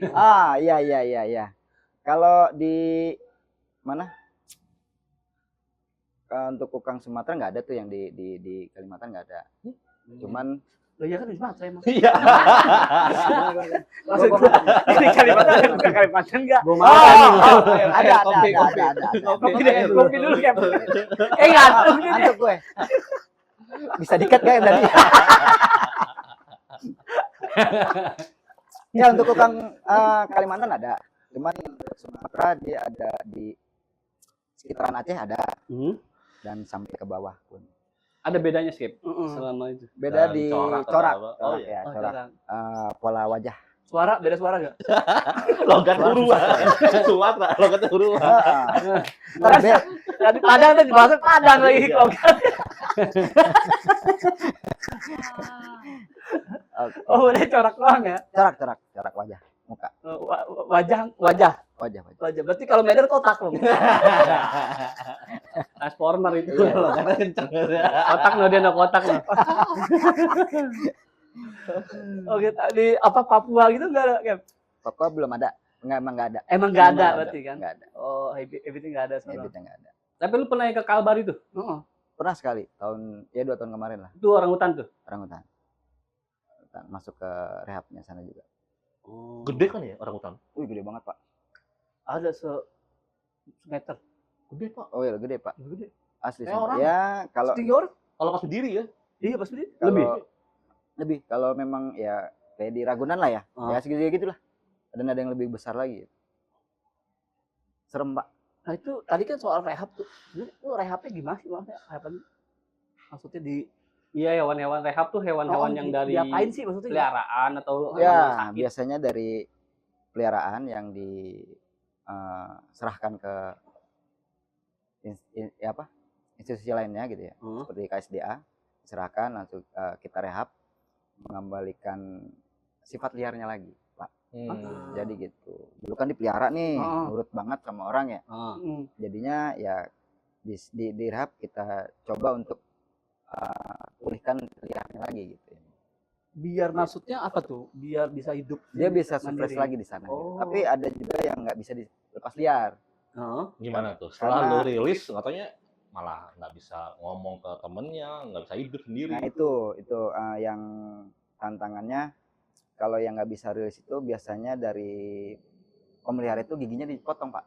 Iya. Kalau di mana? Untuk kukang Sumatera nggak ada tuh yang di Kalimantan nggak ada. Cuman Loh ya kan di Sumatera emang. Iya. Maksud gua, ini Kalimantan bukan Kalimantan enggak? Gua Oh, ada. Kopi dulu ya. Ngantuk nih. Ngantuk gue. Bisa dikat gak yang tadi? Ya untuk kukang Kalimantan ada. Cuman untuk Sumatera dia ada di sekitaran Aceh ada. Dan sampai ke bawah pun. Ada bedanya Skip selama itu. Beda Dan di corak corak. atau apa? Oh, Ya, Oh, corak. jarang. Pola wajah. Suara, beda suara enggak? Logat Urua. Sumatera, logat Urua. Ntar be- Tadi Padang tuh bahasa Padang lagi Iya. logat. Oke. Oh, udah corak doang ya. Corak wajah, muka, Wajah. wajah. Berarti kalau Medan kotak loh. Transformer itu. Iya. Logatnya kenceng. Kotak no dia no kotak no. Oke, di apa Papua gitu enggak ada, Cap? Papua belum ada. Emang nggak ada. Emang enggak ada Nggak berarti kan? Nggak ada. Oh, habitnya enggak ada sekarang. Habitnya nggak ada. Tapi lu pernah ke Kalbar itu? Heeh. Pernah sekali, 2 tahun kemarin lah, Itu orang hutan tuh. orangutan. Masuk ke rehabnya sana juga. Gede kan ya orang hutan? Wih, gede banget, Pak. Ada semeter. Gede, Pak. Oh iya, gede, Pak. Gede. Asli. Kayak orang. Ya, kalau Setinggi orang? Kalau pas berdiri ya. Iya, pas beli. lebih kalau memang ya kayak di Ragunan lah ya. Ya segitu gitulah. Dan ada yang lebih besar lagi. Serem, Pak. Nah, itu tadi kan soal rehab tuh. Itu rehabnya gimana sih maksudnya? Maksudnya di Iya, hewan-hewan rehab tuh hewan-hewan yang dari diapain sih maksudnya? peliharaan atau Ya, hewan sakit. biasanya dari peliharaan yang diserahkan ke institusi lainnya gitu ya. Seperti KSDA, diserahkan langsung kita rehab, mengembalikan sifat liarnya lagi, Pak. Jadi gitu. Dulu kan dipelihara nih, nurut banget sama orang ya. Jadinya ya di rehab kita coba untuk pulihkan liarnya lagi gitu. Biar maksudnya apa tuh? Biar bisa hidup. Dia bisa sukses mandiri. lagi di sana. Oh. Tapi ada juga yang nggak bisa dilepas liar. Gimana tuh? Setelah Karena- lu rilis katanya malah nggak bisa ngomong ke temennya, nggak bisa hidup sendiri. Nah itu yang tantangannya. Kalau yang nggak bisa rilis itu biasanya dari pemelihara itu giginya dipotong, Pak.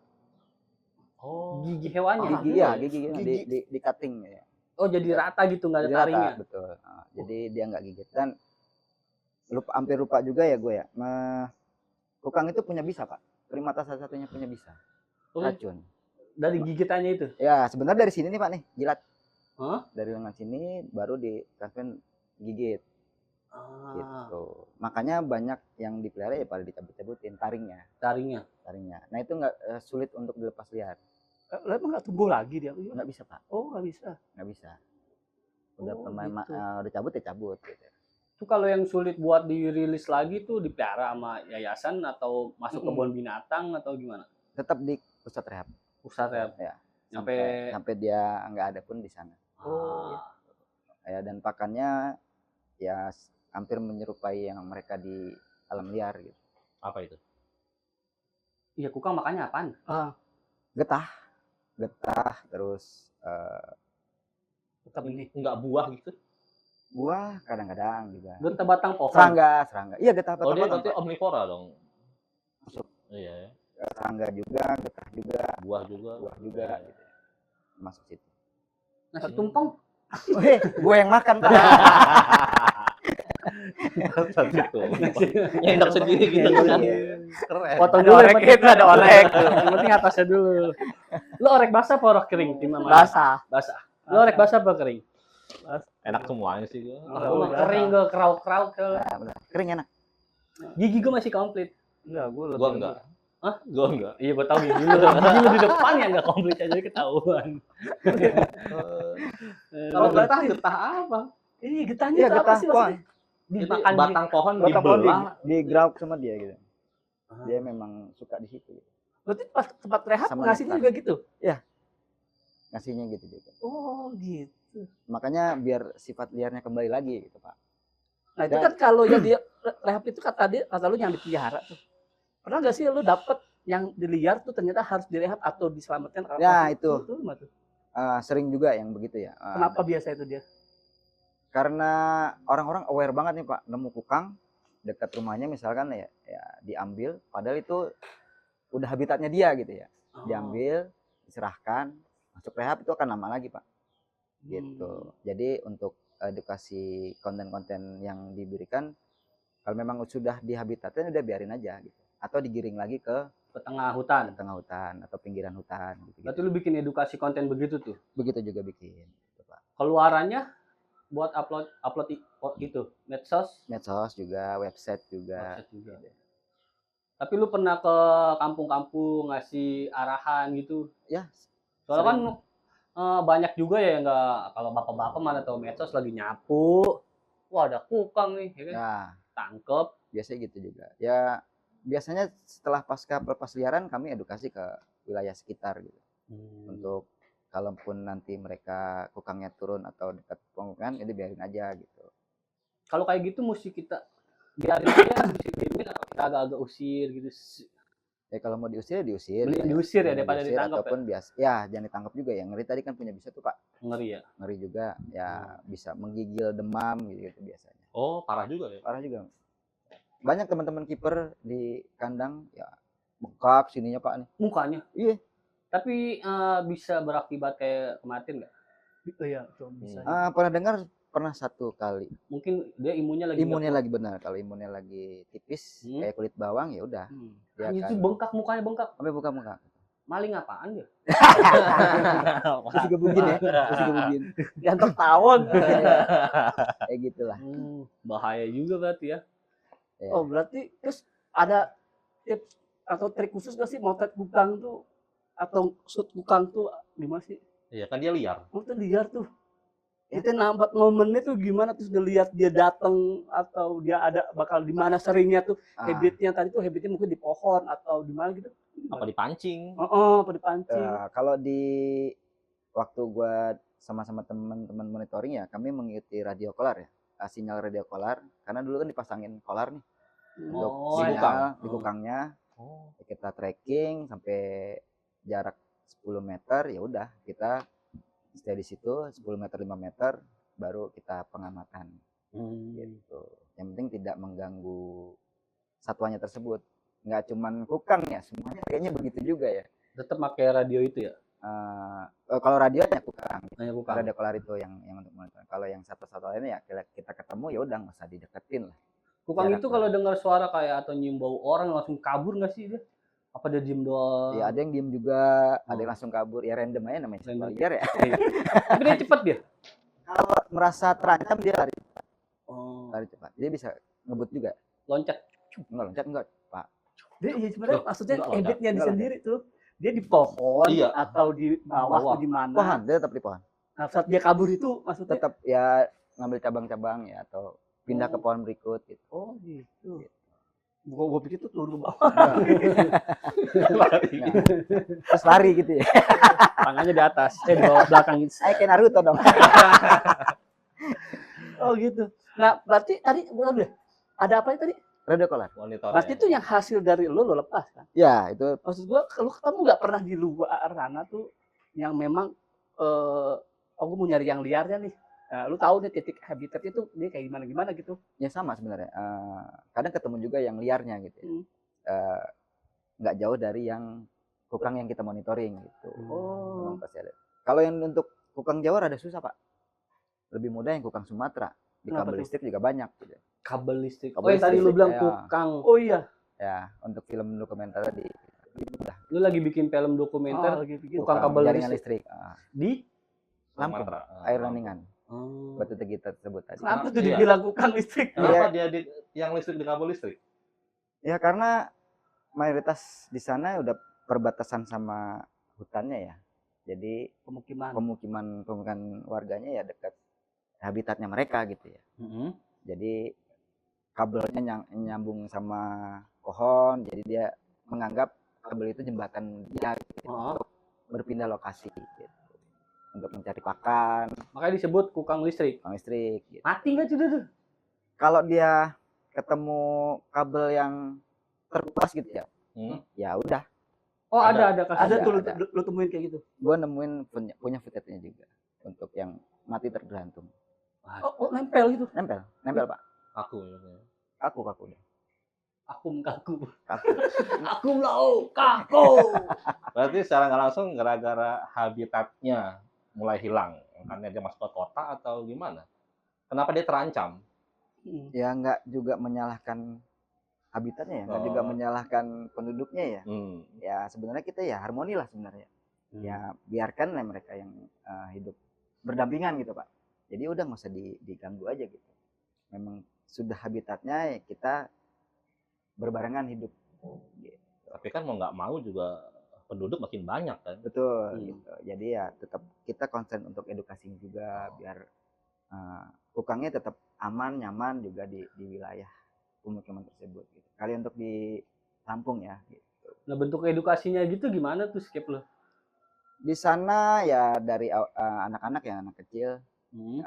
Oh. Gigi hewannya. Gigi di cutting ya. Oh, jadi rata gitu, nggak ada Jadi rata, taringnya. betul. Jadi dia nggak gigit dan hampir lupa juga ya gue ya. Kukang itu punya bisa, Pak. Primata satu-satunya punya bisa. Racun. Dari gigitannya itu. Ya sebenarnya dari sini nih, Pak nih jilat. Dari lengan sini baru ditransfer gigit. Gitu. Makanya banyak yang dipelihara ya pada dicabut-cabutin taringnya. Nah itu nggak sulit untuk dilepas liar. Lah emang nggak tumbuh lagi dia? Nggak bisa, Pak. Oh, nggak bisa. Nggak bisa. Udah Oh, pemain gitu. udah cabut ya cabut gitu. Itu kalau yang sulit buat dirilis lagi tuh dipelihara sama yayasan atau masuk kebun binatang atau gimana? Tetap di pusat rehab. Pusat rehab. Ya. Sampai Sampai dia nggak ada pun di sana. Oh. Ya, dan pakannya ya hampir menyerupai yang mereka di alam liar gitu. Apa itu? Iya, kukang makannya apaan? Getah terus Tetap ini. Enggak buah gitu? buah kadang-kadang juga. Getah batang pohon. Serangga. Iya getah Oh, dia potong. berarti omnivora dong. Masuk. Iya, ya. Serangga juga, getah juga, Buah juga. buah juga Iya. gitu. Masuk situ. Nasi tumpeng. Weh, gue yang makan Pak. Gitu. Nyendak sendiri gitu kan. Iya. Keren. Potong Ada dulu, orek yang penting itu, ada orek. Yang penting atasnya dulu. Lu orek basah apa orek kering? Tim mana? Basah. Basah. Lu orek basah apa kering? Enak semuanya sih gua. Gua mah kering, gua krauk-krauk. Nah, benar. Kering enak. Gigi gua masih komplit. Enggak, gue lebih. Gua enggak. Hah? Gua enggak. Iya, gua tahu gigi lu. Gigi lu di depan yang enggak komplit aja ketahuan. Kalau getah getah apa? Ini getahnya Iya, itu apa getah sih pohon. maksudnya? Jadi Dimakan batang pohon Batang pohon dibelah. di grauk sama dia gitu. Ah. Dia memang suka di situ. Gitu. Berarti pas tempat rehat Sama ngasihnya nektar. juga gitu. Ngasihnya gitu juga. Oh, gitu. Makanya biar sifat liarnya kembali lagi gitu, Pak. Nah, itu Dan- kan kalau yang dia rehab itu kata lu yang dipelihara tuh. Pernah nggak sih lu dapet yang diliar tuh ternyata harus direhab atau diselamatkan? Ya, itu. gimana tuh? Sering juga yang begitu ya. Kenapa biasa itu dia? Karena orang-orang aware banget nih Pak, nemu kukang dekat rumahnya misalkan ya diambil, padahal itu udah habitatnya dia gitu ya. Oh. Diambil, diserahkan, masuk rehab itu akan lama lagi Pak. Gitu. Jadi untuk edukasi konten-konten yang diberikan, kalau memang sudah di habitatnya udah biarin aja gitu. Atau digiring lagi ke Ke tengah hutan. tengah hutan atau pinggiran hutan gitu. Berarti lu bikin edukasi konten begitu tuh. Begitu juga bikin. Gitu, Pak. Keluarannya buat upload itu medsos, Medsos juga, website juga. website juga. Tapi lu pernah ke kampung-kampung ngasih arahan gitu? Ya, Soalnya kan sering. banyak juga ya yang nggak, kalau bapak-bapak mana tahu medsos lagi nyapu, wah ada kukang nih, ya kan? Ya, Tangkep. biasanya gitu juga. Ya, biasanya setelah pasca pelepas liaran kami edukasi ke wilayah sekitar gitu. Untuk kalaupun nanti mereka kukangnya turun atau dekat pemukiman, itu biarin aja gitu. Kalau kayak gitu mesti kita biarin aja, mesti diemin atau kita agak-agak usir gitu. Ya kalau mau diusir, diusir. Mending ya. diusir ya Mending daripada diusir ditangkap ya? ataupun biasa. Ya, jangan ditangkap juga ya. Ngeri tadi kan punya bisa tuh Pak. Ngeri ya. Ngeri juga. Ya bisa menggigil, demam gitu biasanya. Oh, parah juga ya. Parah juga. Banyak teman-teman kiper di kandang ya bengkak sininya Pak nih. Mukanya. Iya. Tapi bisa berakibat kayak kematian nggak? Iya, tuh bisa. Pernah satu kali. Mungkin dia imunnya lagi Imunnya nggak lagi benar. Kalau imunnya lagi tipis Hmm. kayak kulit bawang ya udah. kuat. Dia Itu akan bengkak, mukanya bengkak. sampai buka muka. Maling apaan dia? Terus gebugin ya. Terus gebugin. Yang tawon. Kayak gitulah. Bahaya juga berarti ya. Ya. Oh, berarti terus ada tips atau trik khusus nggak sih motret kukang tuh atau shoot kukang tuh gimana sih? Iya kan dia liar. Oh, tuh liar tuh. Itu nampak momennya tuh gimana terus dilihat dia datang atau dia ada bakal di mana seringnya tuh habitnya tadi tuh habitnya mungkin di pohon atau di mana gitu. Apa dipancing? Apa dipancing. Kalau di waktu gua sama-sama teman-teman monitoring ya, kami mengikuti radio kolar ya. Sinyal radio kolar karena dulu kan dipasangin kolar nih untuk Oh, di ya. kukang. di kukangnya. Oh. Kita tracking sampai jarak 10 meter ya udah kita stay di situ 10 meter 5 meter baru kita pengamatan gitu. Yang penting tidak mengganggu satwanya tersebut. Nggak cuman kukang ya, semuanya kayaknya begitu juga ya. Tetap pakai radio itu ya? Kalau radio ya kukang. Hanya kukang. Radio kolar itu yang untuk monitor. Kalau yang satwa-satwa lainnya ya kita ketemu ya udah nggak usah dideketin lah. Kukang Jarak itu kalau dengar suara kayak atau nyium bau orang langsung kabur nggak sih dia? Apa dia diem doang? Ya ada yang diem juga, ada yang langsung kabur. Ya random aja namanya satwa Random. liar ya. Tapi dia cepet dia. Kalau merasa terancam dia lari Oh. cepat. Dia bisa ngebut juga. Loncat. Enggak loncat enggak, Pak. Dia ya sebenarnya Loh, maksudnya enggak loncat. habitnya di Enggak sendiri tuh dia di pohon Iya. atau di bawah Bawah. atau di mana. Pohon, dia tetap di pohon. Nah, saat dia kabur itu maksudnya Tetap ya ngambil cabang-cabang ya atau pindah ke Oh. pohon berikut gitu. oh gitu. Gua pikir tuh turun ke bawah. Lari. Nah, terus lari gitu ya. Tangannya di atas, di bawah belakang gitu. Kayak Naruto dong. Oh gitu. Nah, berarti tadi udah ada apa tadi? Radio collar. Monitor. Berarti itu yang hasil dari lo lepas kan? Ya, itu Maksud gua kalau kamu nggak pernah di luar sana tuh yang memang aku mau nyari yang liarnya nih. Nah, lu tahu nih titik habitat itu dia kayak gimana gitu. ya sama sebenarnya. Kadang ketemu juga yang liarnya gitu ya. Hmm. Nggak jauh dari yang kukang yang kita monitoring gitu. Oh. Memang pasti ada. Kalau yang untuk kukang Jawa rada susah, Pak. Lebih mudah yang kukang Sumatera. Di Kenapa kabel tuh? listrik juga banyak gitu. Kabel listrik. Kabel Oh, yang tadi lu listrik, bilang ya. kukang. Oh iya. Ya, untuk film dokumenter tadi. Lu lagi bikin film dokumenter lagi pikir. kukang kabel jaringan listrik. listrik. di Lampung. Sumatera. Air Laningan. oh. Batu Tegita tersebut tadi. Kenapa tuh Iya. dibilang kukang listrik? Kenapa dia yang listrik di kabel listrik? Ya karena mayoritas di sana udah perbatasan sama hutannya ya. Jadi Pemukiman. pemukiman warganya ya dekat habitatnya mereka gitu ya. Mm-hmm. Jadi kabelnya nyambung sama pohon, jadi dia menganggap kabel itu jembatan dia gitu, Oh. untuk berpindah lokasi gitu. Untuk mencari pakan, Makanya disebut kukang listrik. kukang listrik gitu. Mati nggak tuh? Kalau dia ketemu kabel yang terkupas gitu ya, Hmm? ya udah. Oh, Ada. ada kasus. Ada tuh ada. lu temuin kayak gitu. Gua nemuin punya footage-nya juga untuk yang mati tergantung. Oh, nempel gitu. Nempel Pak. Aku. Kaku deh. Akum kaku. Kaku. Akum lau kaku. Berarti secara nggak langsung gara-gara habitatnya mulai hilang, karena dia masuk ke kota atau gimana? Kenapa dia terancam? Ya nggak juga menyalahkan habitatnya ya, nggak juga Oh. menyalahkan penduduknya ya. Hmm. Ya sebenarnya kita ya harmoni lah sebenarnya. Ya biarkan lah mereka yang hidup berdampingan gitu Pak. Jadi udah nggak usah diganggu aja gitu. Memang sudah habitatnya ya kita berbarengan hidup. Gitu. Tapi kan mau nggak mau juga penduduk makin banyak kan. Betul gitu. Jadi ya tetap kita konsen untuk edukasi juga biar kukangnya tetap aman, nyaman juga di wilayah pemukiman tersebut gitu. Kali untuk di Lampung ya gitu. Nah, bentuk edukasinya gitu gimana tuh skip lo? Di sana ya dari anak-anak ya, anak kecil Hmm.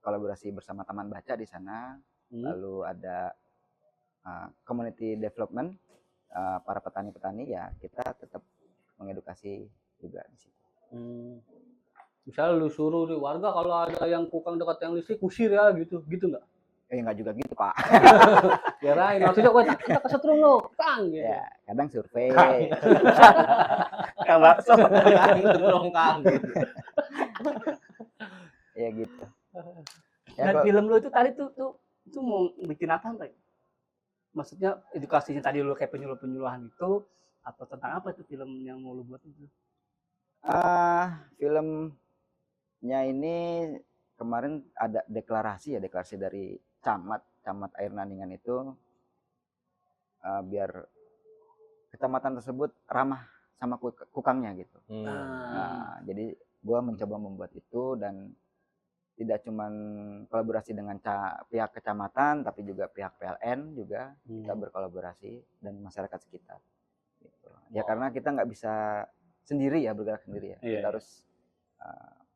kolaborasi bersama taman baca di sana. Lalu ada community development, para petani-petani ya kita tetap mengedukasi juga di situ. Misalnya lu suruh nih warga kalau ada yang kukang dekat yang listrik usir ya gitu nggak? Nggak juga gitu Pak. Kirain maksudnya kita kesetrum lo, kang gitu. Ya kadang survei. Kang bakso. Dong Kang. Ya gitu. Ya, Dan kalau- film lu itu tadi tuh mau bikin apa Pak? Maksudnya edukasinya tadi lu kayak penyuluhan itu atau tentang apa itu film yang mau lu buat itu? Filmnya ini kemarin ada deklarasi dari camat Air Naningan itu biar kecamatan tersebut ramah sama kukangnya gitu. Nah, jadi gua mencoba membuat itu dan tidak cuma kolaborasi dengan pihak kecamatan tapi juga pihak PLN juga kita berkolaborasi dan masyarakat sekitar gitu. Ya karena kita nggak bisa sendiri ya bergerak sendiri ya. Kita harus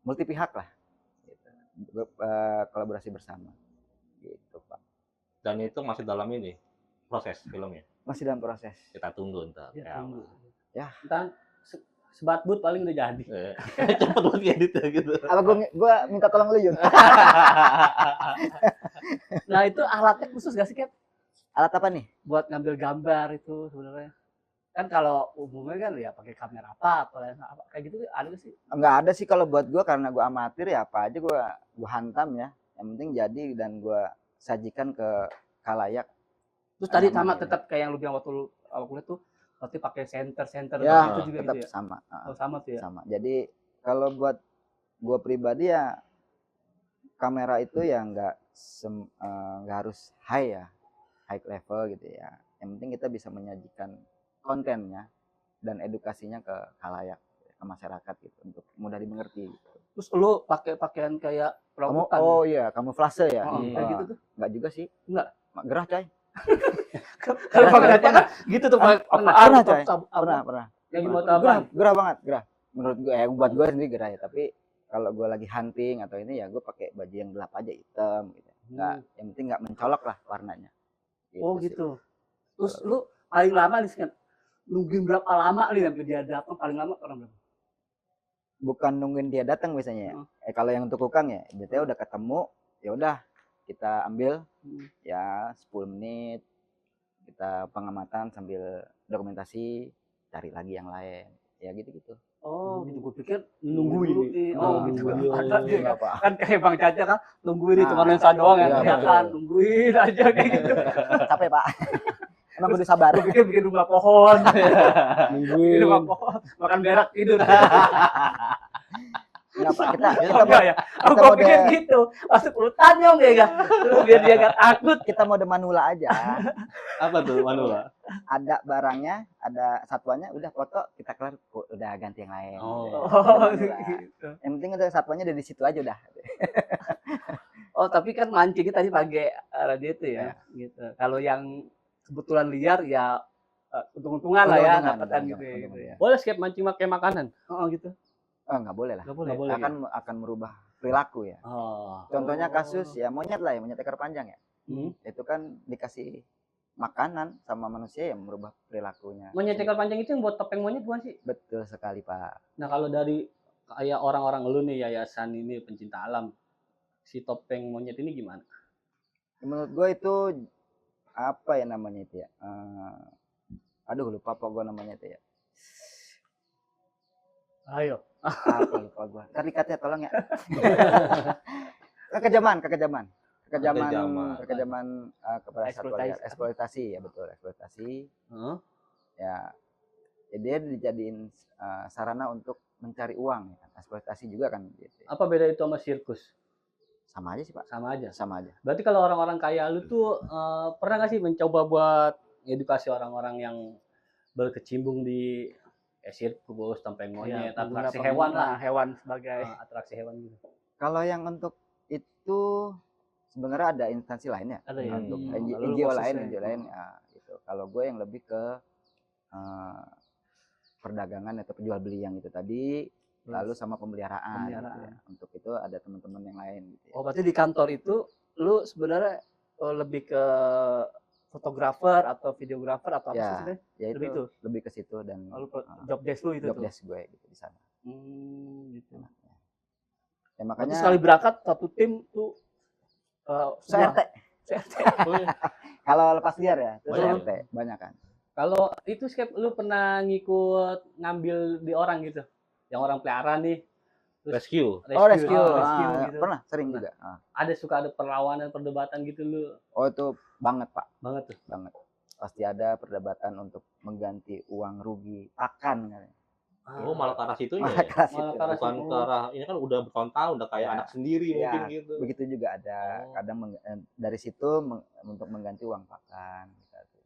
multi pihak lah gitu. Kolaborasi bersama gitu Pak. Dan itu masih dalam ini proses filmnya. Masih dalam proses. Kita tunggu ntar. Ya, tunggu. Ya. Ntar sebatbut paling udah jadi. Cepet buat editnya gitu. Apa gua minta tolong lu Yun? Nah, itu alatnya khusus gak sih, Cap? Alat apa nih? Buat ngambil gambar itu sebenarnya. Kan kalau umumnya kan ya pakai kamera apa atau lensa apa kayak gitu ada nggak sih? Nggak ada sih kalau buat gua karena gua amatir ya apa aja gua hantam ya. Yang penting jadi dan gua sajikan ke khalayak. Terus tadi Aman, sama ya. tetap kayak yang lu bilang waktu lu awal kuliah tuh berarti pakai center Ya, itu juga tetap gitu ya? sama. Oh, sama tuh ya. Sama. Jadi kalau buat gua pribadi ya kamera itu ya nggak harus high level gitu ya. Yang penting kita bisa menyajikan kontennya dan edukasinya ke khalayak, ke masyarakat gitu untuk mudah dimengerti. Gitu. Terus lu pakai pakaian kayak Kamu, perawatan. oh iya, kamuflase ya? Kayak gitu tuh. Nggak juga sih. Nggak? Gerah coy. Kalau pakai aja kan gitu tuh Pak. Pernah, coy. Pernah. Lagi moto Gerah, apa? gerah banget, gerah. Menurut gue, buat gue sendiri gerah ya. Tapi kalau gue lagi hunting atau ini ya gue pakai baju yang gelap aja, hitam gitu. Nggak, yang penting nggak mencolok lah warnanya. Oh sih. gitu. Terus lu paling lama nih kan nungguin berapa lama nih sampai dia datang paling lama orang berapa? Bukan nungguin dia datang biasanya ya. Kalau yang untuk kukang ya, dia udah ketemu, ya udah kita ambil ya 10 menit kita pengamatan sambil dokumentasi, cari lagi yang lain. Ya gitu-gitu. Oh, gitu. Gue pikir nungguin dulu. Oh, gitu. Nungguin. Ada dia Nggak apa. kan kayak Bang Caca kan nungguin itu lensa doang ya. Iya, Ya betul. kan nungguin aja kayak gitu. Capek, Pak. Emang kudu sabar. Gue pikir bikin rumah pohon. Bikin Nungguin. rumah pohon, makan berak tidur. Nggak, Pak. Kita Enggak ya. Aku mode- pikir gitu. Masuk hutan dong ya kan. Terus biar dia gak takut. kita mode manula aja. Apa tuh Manula? Ada barangnya, ada satuannya, udah foto, kita kelar, udah ganti yang lain. Oh. Oh, Manula. gitu. Yang penting ada satuannya dari situ aja udah. Oh, tapi kan mancing tadi pakai radio itu ya, gitu. Kalau yang kebetulan liar ya untung-untungan lah ya, Untung-untungan, dapetan gitu untung-untungan. ya. Gitu ya. Boleh skip mancing pakai makanan? Oh, gitu. Oh, nggak boleh lah. Nggak boleh. Nggak boleh. Akan merubah perilaku ya. Oh. Contohnya Oh. kasus ya monyet lah ya, monyet ekor panjang ya. Hmm. Itu kan dikasih makanan sama manusia yang merubah perilakunya. Monyet ekor panjang itu yang buat topeng monyet bukan sih? Betul sekali, Pak. Nah, kalau dari kayak orang-orang lu nih yayasan ini pencinta alam, si topeng monyet ini gimana? Menurut gue itu apa ya namanya itu ya? Aduh lupa apa gue namanya itu ya. Ayo. Apa lupa gue. Ntar dikat ya tolong ya. Kekejaman. Kekejaman. Kepada satwa liar. Eksploitasi ya, betul, eksploitasi. Heeh. Ya dia dijadiin sarana untuk mencari uang ya. Eksploitasi juga kan gitu. Apa beda itu sama sirkus? Sama aja sih, Pak. Sama aja. Sama aja. Berarti kalau orang-orang kayak lu tuh pernah nggak sih mencoba buat edukasi orang-orang yang berkecimpung di sirkus, topeng monyet, atraksi hewan lah, hewan sebagai atraksi hewan gitu. Kalau yang untuk itu sebenarnya ada instansi lainnya. ada ya. Untuk Lalu NGO khususnya. lain ya, gitu. Kalau gue yang lebih ke perdagangan atau penjual beli yang itu tadi, lalu sama pemeliharaan. Gitu ya. Untuk itu ada teman-teman yang lain gitu ya. Oh, berarti di kantor itu lu sebenarnya lebih ke fotografer atau videografer atau apa Ya, sih sebenarnya? Ya Lebih itu lebih ke situ dan Lalu job desk lu itu job tuh. desk gue gitu di sana. Gitu. Ya Berarti makanya sekali berangkat satu tim tuh CRT. CRT. Kalau lepas liar ya, itu Banyak. CRT banyak kan. Kalau itu Skep, lu pernah ngikut ngambil di orang gitu, yang orang pelihara nih, Rescue. Rescue. gitu. Pernah, sering Pernah. juga. Ada suka ada perlawanan perdebatan gitu lu Oh itu banget Pak, banget tuh. banget. Pasti ada perdebatan untuk mengganti uang rugi pakan. Oh, malah ke arah situnya Malah ya? keras Malah itu. ke arah Bukan situ. ke arah, ini kan udah bertahun-tahun, udah kayak Ya. anak sendiri Ya. mungkin gitu. Begitu juga ada. Oh. Kadang dari situ untuk mengganti uang pakan.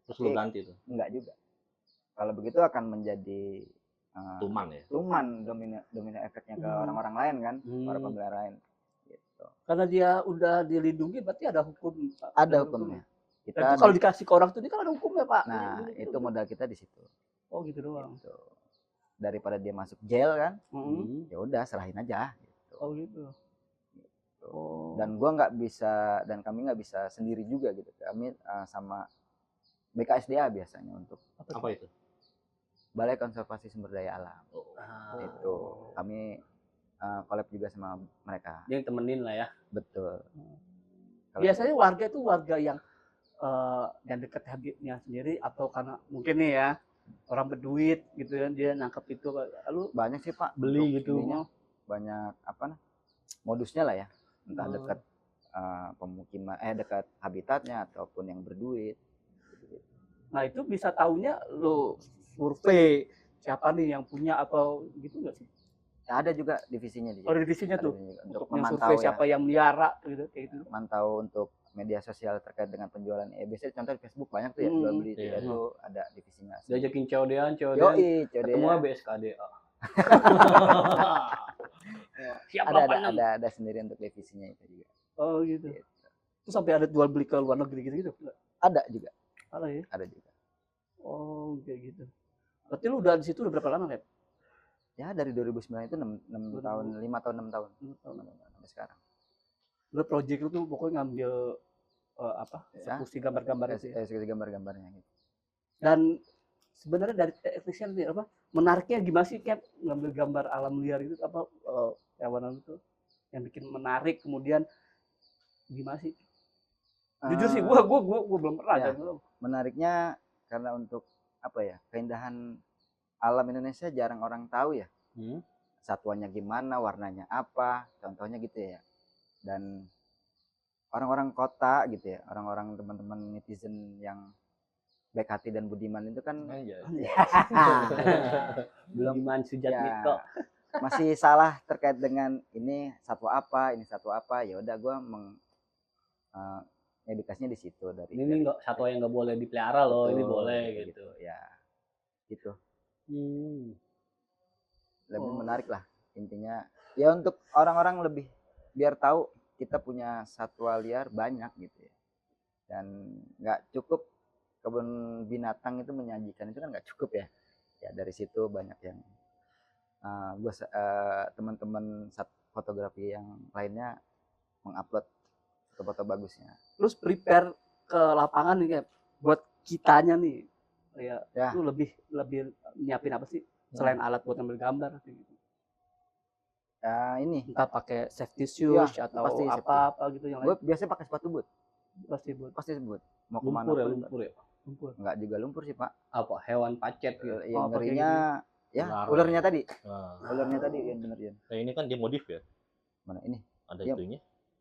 Terus lu ganti tuh, Enggak juga. Kalau begitu akan menjadi tuman ya? tuman domino efeknya ke orang-orang lain kan, para Hmm. pembelian lain. Gitu. Karena dia udah dilindungi berarti ada hukum. Pak. Ada hukumnya. Dan Kita itu kalau dikasih ke orang tuh ini kan ada hukumnya, Pak. nah itu modal kita di situ. Oh, gitu doang. Gitu. Daripada dia masuk jail kan, Mm-mm. ya udah serahin aja. Gitu. Oh, gitu. Oh. Dan gua nggak bisa dan kami nggak bisa sendiri juga gitu. Kami sama BKSDA biasanya untuk Apa itu? Balai Konservasi Sumber Daya Alam. Ah, Itu kami collab juga sama mereka. dia yang temenin lah ya. Betul. Kalau- Biasanya warga itu warga yang dekat habitnya sendiri atau karena mungkin nih ya orang berduit gitu kan dia nangkep itu lalu banyak sih Pak Beli untuk gitu. ininya. Banyak apa modusnya lah ya, entah Oh. dekat pemukiman dekat habitatnya ataupun yang berduit. nah itu bisa taunya lu survei siapa nih yang punya atau gitu nggak sih? Ya, ada juga divisinya di Oh, divisinya Ada tuh divisinya untuk untuk yang memantau survei ya, siapa yang melihara gitu kayak gitu. memantau untuk media sosial terkait dengan penjualan. Biasanya contoh di Facebook banyak tuh ya Hmm, jual beli iya. itu ada divisinya. Diajakin COD-an, Yoi, ketemunya COD-nya. BSKDA. Siap ada Bapak enam. ada sendiri untuk divisinya itu juga. Oh gitu. Terus sampai ada jual beli ke luar negeri gitu gitu. Ada juga. Ada ya? Ada juga. Oh, kayak gitu. Berarti lu udah di situ udah berapa lama, Kep? Ya dari 2009 itu 6 tahun, 5 tahun, 6 tahun. 6 tahun. Sampai sekarang. Lu project lu tuh pokoknya ngambil Ya, eksekusi gambar-gambar itu ya. eksekusi gambar-gambarnya gitu. Dan sebenarnya dari teknisnya nih apa? Menariknya gimana sih, Kep? Ngambil gambar alam liar itu apa hewan itu yang bikin menarik, kemudian gimana sih? Jujur sih gua belum pernah Ya. kan. Menariknya karena untuk apa ya? Keindahan alam Indonesia jarang orang tahu ya. Satuannya gimana, warnanya apa, contohnya gitu ya. Dan orang-orang kota gitu ya, orang-orang teman-teman netizen yang baik hati dan budiman itu kan belum Budiman Sujatmiko. masih salah terkait dengan ini satwa apa, ya udah gue edukasinya di situ dari Ini nggak satwa yang nggak boleh dipelihara loh, ini boleh gitu. ya gitu. Lebih Oh. menarik lah intinya ya, untuk orang-orang lebih biar tahu kita punya satwa liar banyak gitu ya, dan nggak cukup kebun binatang itu menyajikan itu kan nggak cukup ya. Dari situ banyak yang teman-teman fotografi yang lainnya mengupload foto-foto bagusnya. Terus prepare ke lapangan nih, Kep, buat kitanya nih. Ya. Lu lebih nyiapin apa sih selain alat buat ngambil gambar kayak gitu? Ini Entah pakai safety shoes Ya, atau pasti apa gitu yang gue lain. biasanya pakai sepatu boot, Pasti buat mau kemana Lumpur ya, pun. lumpur ya. lumpur. Nggak juga lumpur sih pak, Apa hewan pacet gitu. yang pakai ngerinya ya Ular. ularnya tadi, Nah, ularnya tadi yang bener ya. nah ini kan dia modif ya, Mana ini ada Iya. itunya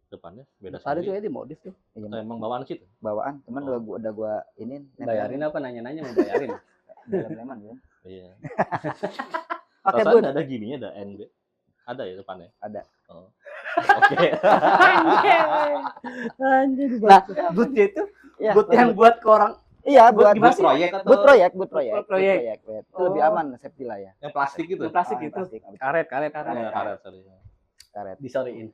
depannya beda Ada tuh sendiri. ya di modif tuh. Iya, Atau emang bawaan sih? bawaan teman Oh. udah gua ini Bayarin apa nanya-nanya mau bayarin? leman ya. Iya. Pakai Perasaan boot. ada gininya, ada NB. Ada ya depannya? Ada. Oh. Oke. Nah, bootnya itu Ya, boot yang buat ke orang. iya buat gimana sih? proyek atau boot proyek. Boot proyek. Itu lebih Oh. aman, safety lah ya. yang plastik gitu? Yang plastik Ah, itu. Karet. Karet, sorry. Karet. Disoriin.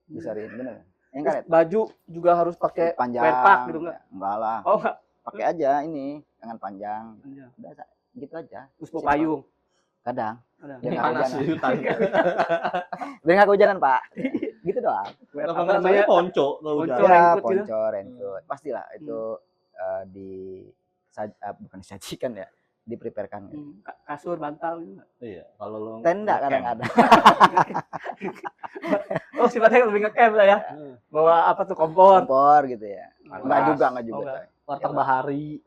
Disoriin bener. Yang Terus karet. baju juga harus pakai Panjang. wear pack gitu enggak? Enggak lah. Oh enggak. Pakai aja ini tangan panjang. Udah gitu aja. Terus mau payung. Kadang. Ada. Biar nggak Panas kehujanan. di hutan. Biar nggak kehujanan, Pak. Gitu doang. Wear Apa apa namanya? namanya ponco kalau Ponco. udah. Ya, raincoat gitu. ponco, raincoat. Pastilah itu bukan disajikan ya, dipreparekan. Kasur, bantal gitu. Enggak? Iya, kalau lo Tenda ngecamp. kadang-kadang. Oh, sifatnya lebih nge-camp lah ya. Bawa apa tuh kompor. Kompor gitu ya. Enggak Panas. juga, Oh, enggak. Warteg bahari.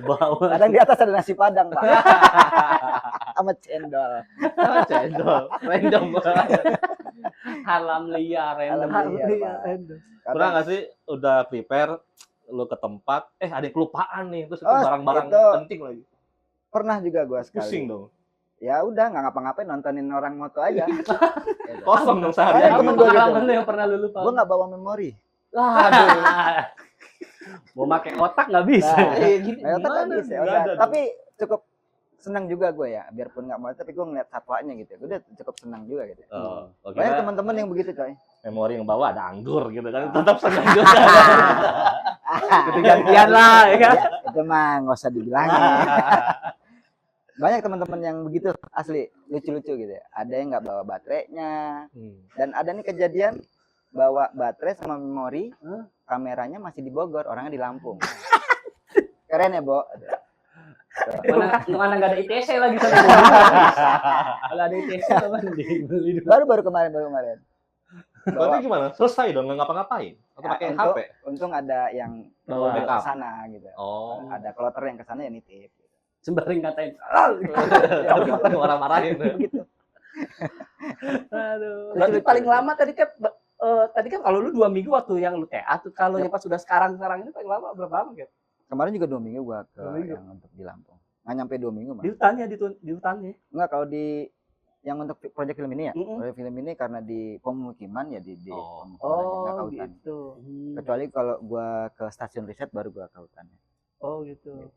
Bawa Kadang di atas ada nasi padang, Pak. Sama cendol. cendol. Random banget. Alam liar random. Alam liar, Iya, Pak. random. Pernah nggak sih udah prepare lo ke tempat, ada yang kelupaan nih, terus itu Oh, barang-barang itu penting lagi. Pernah juga gua sekali. Pusing dong. Ya udah nggak ngapa-ngapain, nontonin orang moto aja. Kosong dong Ada seharian. temen gua gitu. Pengalaman lu yang pernah lu lupa. Gua nggak bawa memori. Aduh. Mau pakai otak nggak bisa. Nah, Iya, gini, Nah, otak nggak gimana? bisa, Nggak udah. ada Tapi cukup senang juga gue ya, biarpun nggak mau, tapi gue ngeliat satwanya gitu. Gue udah cukup senang juga gitu. dong. Oh, oke. Banyak teman-teman yang begitu coy. Memori yang bawa ada anggur gitu kan, tetap senang juga. Gantian lah, ya kan? Ya, itu mah nggak usah dibilangin. Banyak teman-teman yang begitu asli, lucu-lucu gitu ya. Ada yang nggak bawa baterainya, dan ada nih kejadian bawa baterai sama memori, kameranya masih di Bogor, orangnya di Lampung. Keren ya, Bo. Mana nggak ada ITC lagi sana. Kalau ada ITC apa dibeli dulu. Baru kemarin. Berarti gimana? Selesai dong, nggak ngapa-ngapain? Atau pakai HP? Untung ada yang Bawa ke backup. sana gitu. Oh. Ada kloter yang ke sana ya nitip. Sembari ngatain. Jangan marah-marahin. Gitu. Aduh. Berarti paling lama tadi kan kalau lu 2 minggu waktu yang lu TA tuh, kalau yang pas sudah sekarang ini paling lama berapa lama gitu? Kemarin juga 2 minggu gua ke 2 minggu. yang untuk di Lampung. Nggak nyampe 2 minggu mah. Di hutannya, di hutannya. Enggak, kalau di yang untuk proyek film ini ya. Mm-mm. Proyek film ini karena di pemukiman ya di Oh. pemukiman aja, nggak ke Oh, hutan. gitu. Kecuali kalau gua ke stasiun riset baru gua ke hutan. Oh gitu.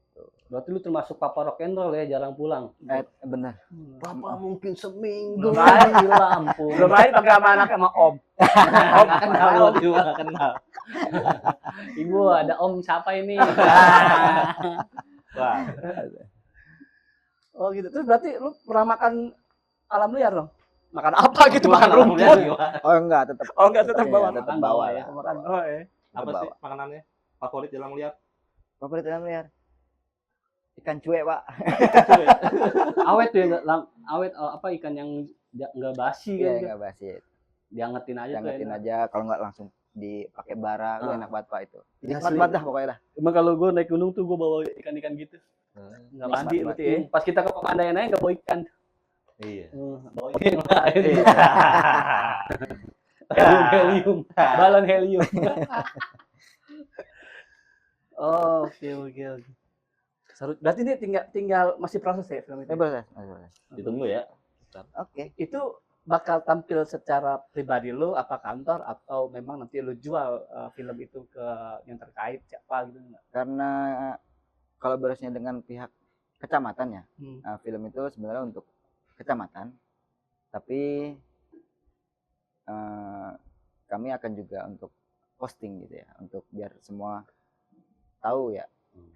Berarti lu termasuk papa rock and roll ya, jarang pulang. Bener. Papa mungkin seminggu. Belum main di Lampung. Belum main pakai sama anak sama om. Kenal lu juga kenal. Ibu ada om siapa ini? Wah, Oh gitu. Terus berarti lu pernah makan alam liar dong? Makan apa gitu? Makan rumput? Oh enggak, tetap. Oh enggak, tetap bawa. Tetap Makan bawa bawa ya. Makan. Oh ya. apa Bawa. sih makanannya favorit dalam lihat? Favorit dalam liar. Ikan cuek, Pak. Awet tuh ya, awet apa ikan yang nggak basi Iya, kan? enggak basi. Diangetin aja tuh. Jangatin enak. aja, kalau enggak langsung dipakai bara, Ah. enak banget Pak itu. Iya, Nikmat asli. banget dah pokoknya dah. Emang kalau gue naik gunung tuh gue bawa ikan-ikan gitu. Nggak mandi Nikmat, berarti ya. Pas kita ke Pemandayan aja nggak bawa ikan. Iya. Bawa ikan yang lain. Helium, balon helium. Oh, oke. Seru. Berarti ini tinggal masih proses ya film itu. Proses. Ditunggu ya. Oke. Itu bakal tampil secara pribadi lu apa kantor atau memang nanti lu jual film itu ke yang terkait siapa gitu enggak? Karena kolaborasinya dengan pihak kecamatan ya. Hmm. Film itu sebenarnya untuk kecamatan, tapi kami akan juga untuk posting gitu ya, untuk biar semua tahu ya,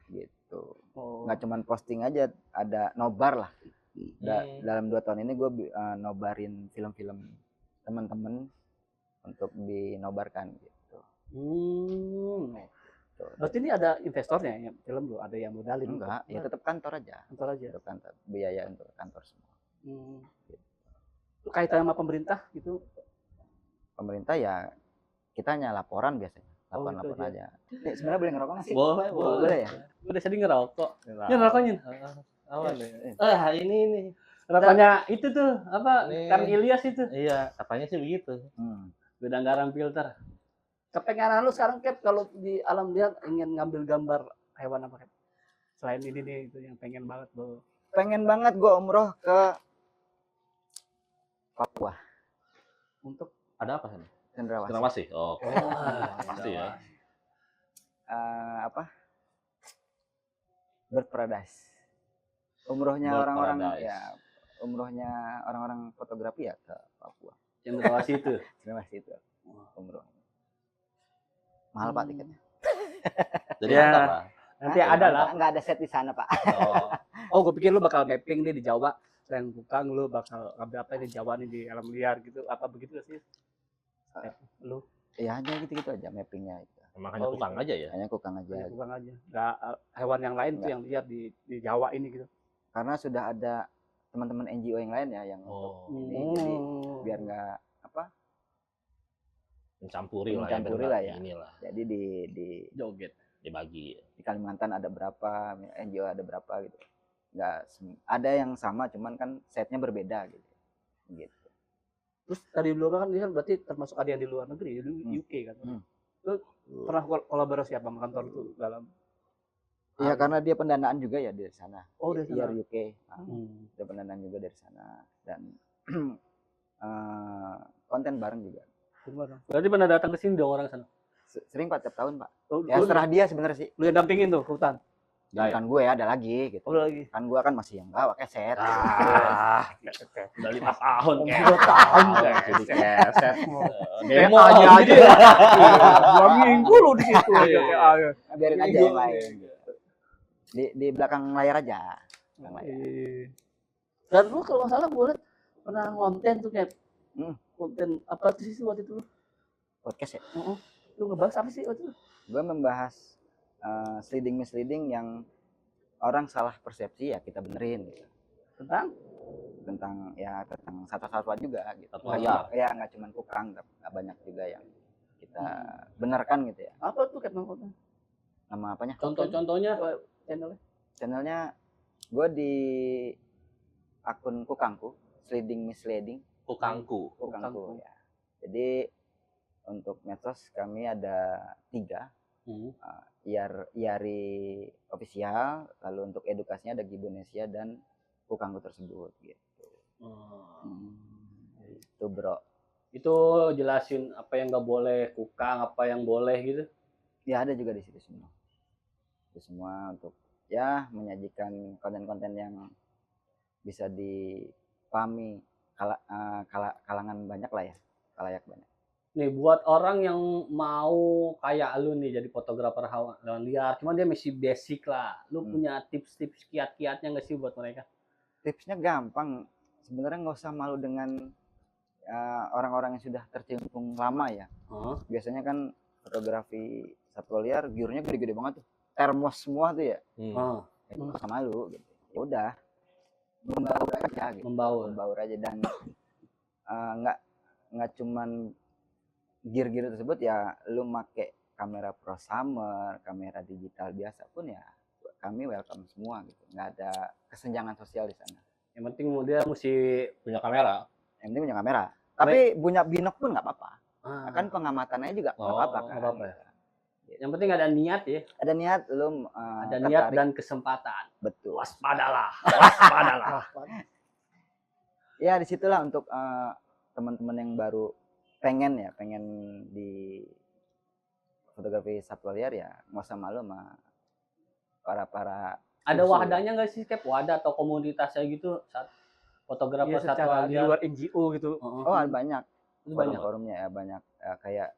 gitu. Oh. Nggak cuman posting aja, ada nobar lah. Dalam 2 tahun ini gue nobarin film-film teman-teman untuk dinobarkan gitu. Berarti ini ada investornya ya film lu, ada yang modalin? Enggak, ya tetap kantor aja. Kantor aja. Tetap kantor, biaya untuk kantor semua. Itu kaitan sama pemerintah gitu? Pemerintah ya kita hanya laporan biasanya, Oh, laporan gitu aja. Sebenarnya boleh ngerokok nggak sih? Boleh. Boleh ya. Udah sedih ngerokok. Nah. Ya ngerokoknya. Awan nih. Ini nih. Rokoknya itu tuh apa? Nih. Kang Ilyas itu. Iya, katanya sih begitu. Gudang garam filter. Kepengenan lu sekarang Cap kalau di alam liar ingin ngambil gambar hewan apa Cap? Selain ini nih itu yang pengen banget lu. Pengen banget gue umroh ke Papua, Untuk Ada apa sana? Cendrawasih. Cendrawasih. Oh, pasti ya. Apa? Bird Paradise. Umrohnya Bird orang-orang Paradise. ya, umrohnya orang-orang fotografi ya ke Papua. Cendrawasih itu. Cendrawasih itu umrohnya. Mahal Pak tiketnya. Jadi Ya. mantap lah. Nanti ada lah. Nggak ada set di sana Pak. Oh, oh gue pikir lu bakal mapping nih di Jawa. Selain Kukang lu bakal ngambil apa di Jawa nih di alam liar gitu. Apa begitu sih? Lu Ya hanya gitu-gitu aja mappingnya itu. makanya Oh, tukang gitu. aja ya. Hanya Kukang aja. ya, Kukang aja. Nggak hewan yang lain tuh Nggak. yang liar di Jawa ini gitu. Karena sudah ada teman-teman NGO yang lain ya yang Oh, ini, jadi biar nggak apa? mencampuri lah Mencampuri ya. lah ya. Inilah, Jadi di Joget. dibagi. di Kalimantan ada berapa, NGO ada berapa gitu. Nggak ada yang sama, cuman kan setnya berbeda gitu. Gitu. Terus tadi lu kan dia berarti termasuk ada yang di luar negeri, di UK kan. Lu pernah kolaborasi apa sama kantor tuh dalam Iya karena dia pendanaan juga ya dari sana. Oh, dari sana. IAR UK. Hmm. Ada pendanaan juga dari sana dan konten bareng juga. gimana? Berarti pernah datang ke sini dong orang sana. Sering Pak tiap tahun Pak. Oh, Ya setelah dia sebenarnya sih. lu yang dampingin tuh ke hutan. Ya, Bukan gue ada lagi gitu. Oh, lu lagi. Kan gue kan masih yang bawa keset. Udah 5 tahun. Oh, 2 tahun, Jadi keset. Demo aja aja. 2 minggu lu di situ aja. Biarin aja yang lain. Gitu. Di belakang layar aja. Belakang layar. Dan lu kalau nggak salah gue liat pernah konten tuh kayak konten apa tuh sih waktu itu? Podcast ya. Lu ngebahas apa sih waktu itu? Gue membahas misleading yang orang salah persepsi ya kita benerin gitu. Tentang tentang satwa-satwa juga gitu. Satwa Kayak ya nggak cuma kukang, banyak juga yang kita benarkan gitu ya. apa tuh kayak konten? Nama apanya? Contoh-contohnya Channelnya? Channelnya gue di akun Kukangku, misleading Kukangku. Kukangku ya. Jadi untuk medsos kami ada 3. IARI official, lalu untuk edukasinya ada Gibonesia dan Kukangku tersebut gitu. Itu bro. itu jelasin apa yang nggak boleh, kukang apa yang boleh gitu. Ya ada juga di situ semua. Itu semua untuk ya menyajikan konten-konten yang bisa dipahami kalangan banyak lah ya, kalayak banyak. Nih buat orang yang mau kayak lu nih jadi fotografer hewan liar, cuman dia masih basic lah. Lu punya tips-tips kiat-kiatnya nggak sih buat mereka? Tipsnya gampang. Sebenarnya nggak usah malu dengan orang-orang yang sudah tercimpung lama ya. Biasanya kan fotografi satwa liar gearnya gede-gede banget tuh. Termos semua tuh ya. Nggak usah malu gitu. Ya udah. Membaur aja gitu. Membaur aja dan nggak cuman gear-gear tersebut ya, lu make kamera Pro Summer, kamera digital biasa pun ya kami welcome semua gitu. Nggak ada kesenjangan sosial di sana. Yang penting dia mesti punya kamera. Yang penting punya kamera. Tapi punya binok pun nggak apa-apa. Kan pengamatannya juga nggak apa-apa kan. Apa-apa ya. Yang penting ada niat ya. Ada niat, lu ada niat dan kesempatan. Betul. Waspadalah. Waspadalah. Ya disitulah untuk teman-teman yang baru pengen di fotografi satwa liar ya nggak usah malu sama para ada wadahnya nggak sih, Cap? Wadah atau komunitasnya gitu saat fotografer satwa di liar luar NGO gitu. Ada banyak. Itu banyak forumnya ya, banyak kayak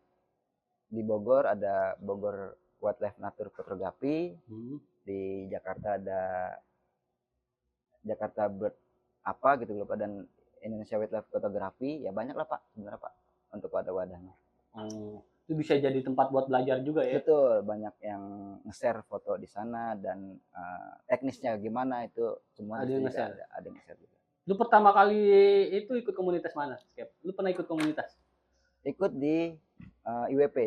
di Bogor ada Bogor Wildlife Nature Photography. Di Jakarta ada Jakarta Bird apa gitu lupa, dan Indonesia Wildlife Photography. Ya banyak lah Pak sebenarnya Pak untuk wadah-wadahnya. Itu bisa jadi tempat buat belajar juga ya. Betul, banyak yang nge-share foto di sana dan teknisnya gimana itu semua ada yang nge-share. Ada yang nge-share juga. Lu pertama kali itu ikut komunitas mana, Cap? Lu pernah ikut komunitas? Ikut di IWP,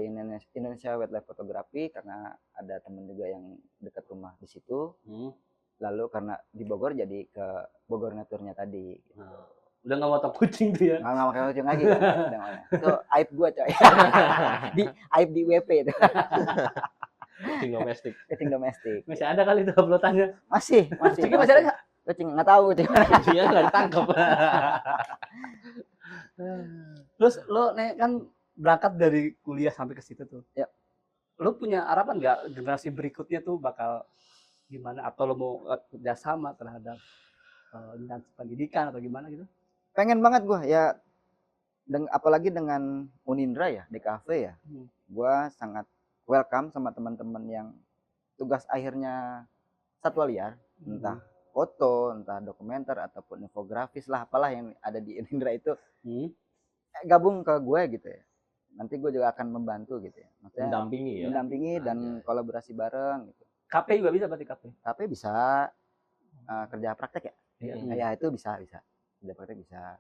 Indonesia Wildlife Photography, karena ada temen juga yang dekat rumah di situ. Lalu karena di Bogor jadi ke Bogor Naturnya tadi. Udah nggak motong kucing tuh ya? Nggak pakai kucing lagi kan? Itu aib gua coy. Aib di WP itu. Kucing domestik. Kucing domestik. Masih ada kali itu uploadannya? Masih. Kucingnya masih ada nggak? Kucing nggak tahu kucing. Kucingnya nggak ditangkap. Terus lo nih kan berangkat dari kuliah sampai ke situ tuh. Ya. Lo punya harapan nggak generasi berikutnya tuh bakal gimana? Atau lo mau kerjasama terhadap dinas pendidikan atau gimana gitu? Pengen banget gua ya, apalagi dengan Unindra ya, DKV ya. Gua sangat welcome sama teman-teman yang tugas akhirnya satwa liar, entah foto, entah dokumenter ataupun infografis lah, apalah yang ada di Unindra itu. Gabung ke gue gitu ya. Nanti gue juga akan membantu gitu ya. Maksudnya mendampingi dan kolaborasi bareng gitu. KP juga bisa berarti KP. KP bisa kerja praktek ya. Ya itu bisa. Kerja praktek bisa.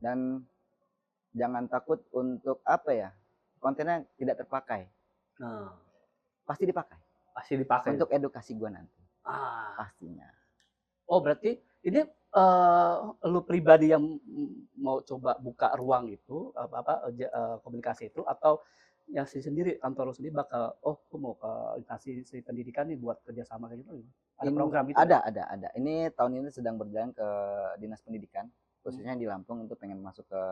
Dan jangan takut untuk apa ya? Kontennya tidak terpakai. Pasti dipakai. Untuk edukasi gue nanti. Pastinya. Oh berarti ini lu pribadi yang mau coba buka ruang itu komunikasi itu, atau yang sendiri kantor lu sendiri bakal aku mau ke instansi pendidikan nih buat kerjasama kayak gitu? Ada program itu? Ada. Ini tahun ini sedang berjalan ke dinas pendidikan, khususnya di Lampung, untuk pengen masuk ke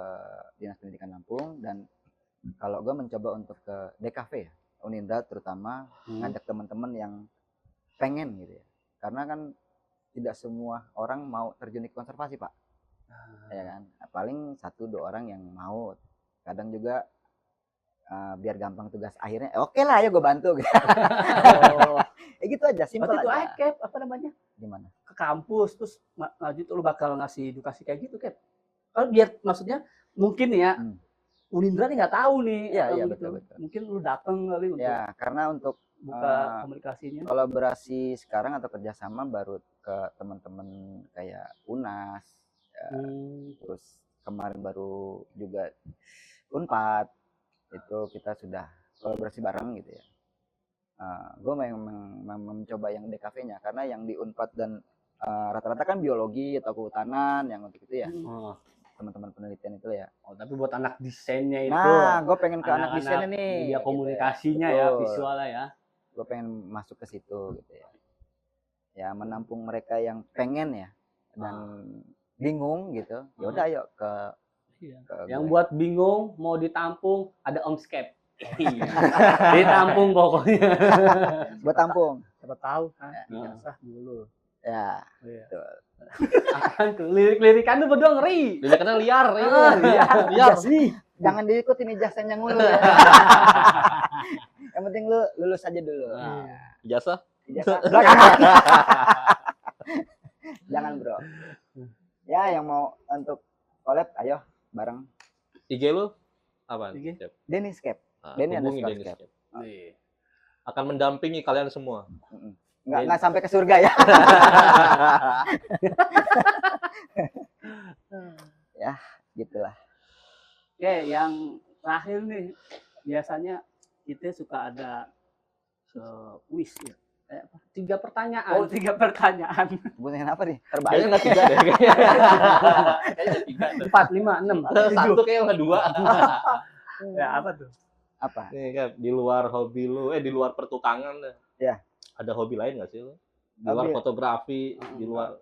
dinas pendidikan Lampung. Dan kalau gue mencoba untuk ke DKV ya, Unindra terutama, ngajak teman-teman yang pengen gitu ya, karena kan tidak semua orang mau terjun di konservasi Pak, ya kan, paling 1-2 orang yang mau. Kadang juga biar gampang tugas akhirnya, oke lah ayo gue bantu gitu. Gitu aja, simpel aja. Itu apa namanya? Gimana? Ke kampus terus gitu lu bakal ngasih edukasi kayak gitu Cap. Kalau biar maksudnya mungkin ya Unindra nih nggak tahu nih. Iya gitu. betul. Mungkin lu datang kali untuk karena untuk buka komunikasinya. Kolaborasi sekarang atau kerjasama baru ke teman-teman kayak UNAS, terus kemarin baru juga Unpad, itu kita sudah kolaborasi bareng gitu ya. Gue memang mencoba yang DKV-nya, karena yang di Unpad dan rata-rata kan biologi atau kehutanan yang untuk itu ya. Teman-teman penelitian itu ya. Tapi buat anak desainnya itu. Nah, gue pengen ke anak desainnya nih. Media komunikasinya gitu ya, visualnya ya. Gue pengen masuk ke situ gitu ya. Ya menampung mereka yang pengen ya dan bingung gitu. Ya udah ayo ke yang buat bingung mau ditampung ada Omscape. Ditampung pokoknya. Buat tampung. Siapa tahu kan ijazah dulu. Ya, Iya. betul. Apaan tuh? Lirik-lirikan lu berdua ngeri. Jadi karena liar ini. Liar. Liar. Jangan diikutin ijazahnya mulu ya. Yang penting lu lulus aja dulu. Ijazah. Ijazah belakangan. Jangan bro. Ya yang mau untuk collab ayo bareng IG lu apa? IG? Dennis Cap. Nah, Denny hubungi underscore Dennis Cap. Cap. Nih. Akan mendampingi kalian semua. Nggak sampai ke surga ya. Ya gitulah. Oke, yang terakhir nih biasanya kita suka ada quiz ya. 3 pertanyaan. Oh, 3 pertanyaan. Bukan apa nih? Kayaknya Terbaik. nggak 3 deh. Kayaknya 3 deh. 4, 5, 6, 7. Satu kayaknya nggak 2. Ya, apa tuh? Apa? Nih kan di luar hobi lu, di luar pertukangan deh. Ya. Ada hobi lain nggak sih lu? Di luar Hobi. fotografi, di luar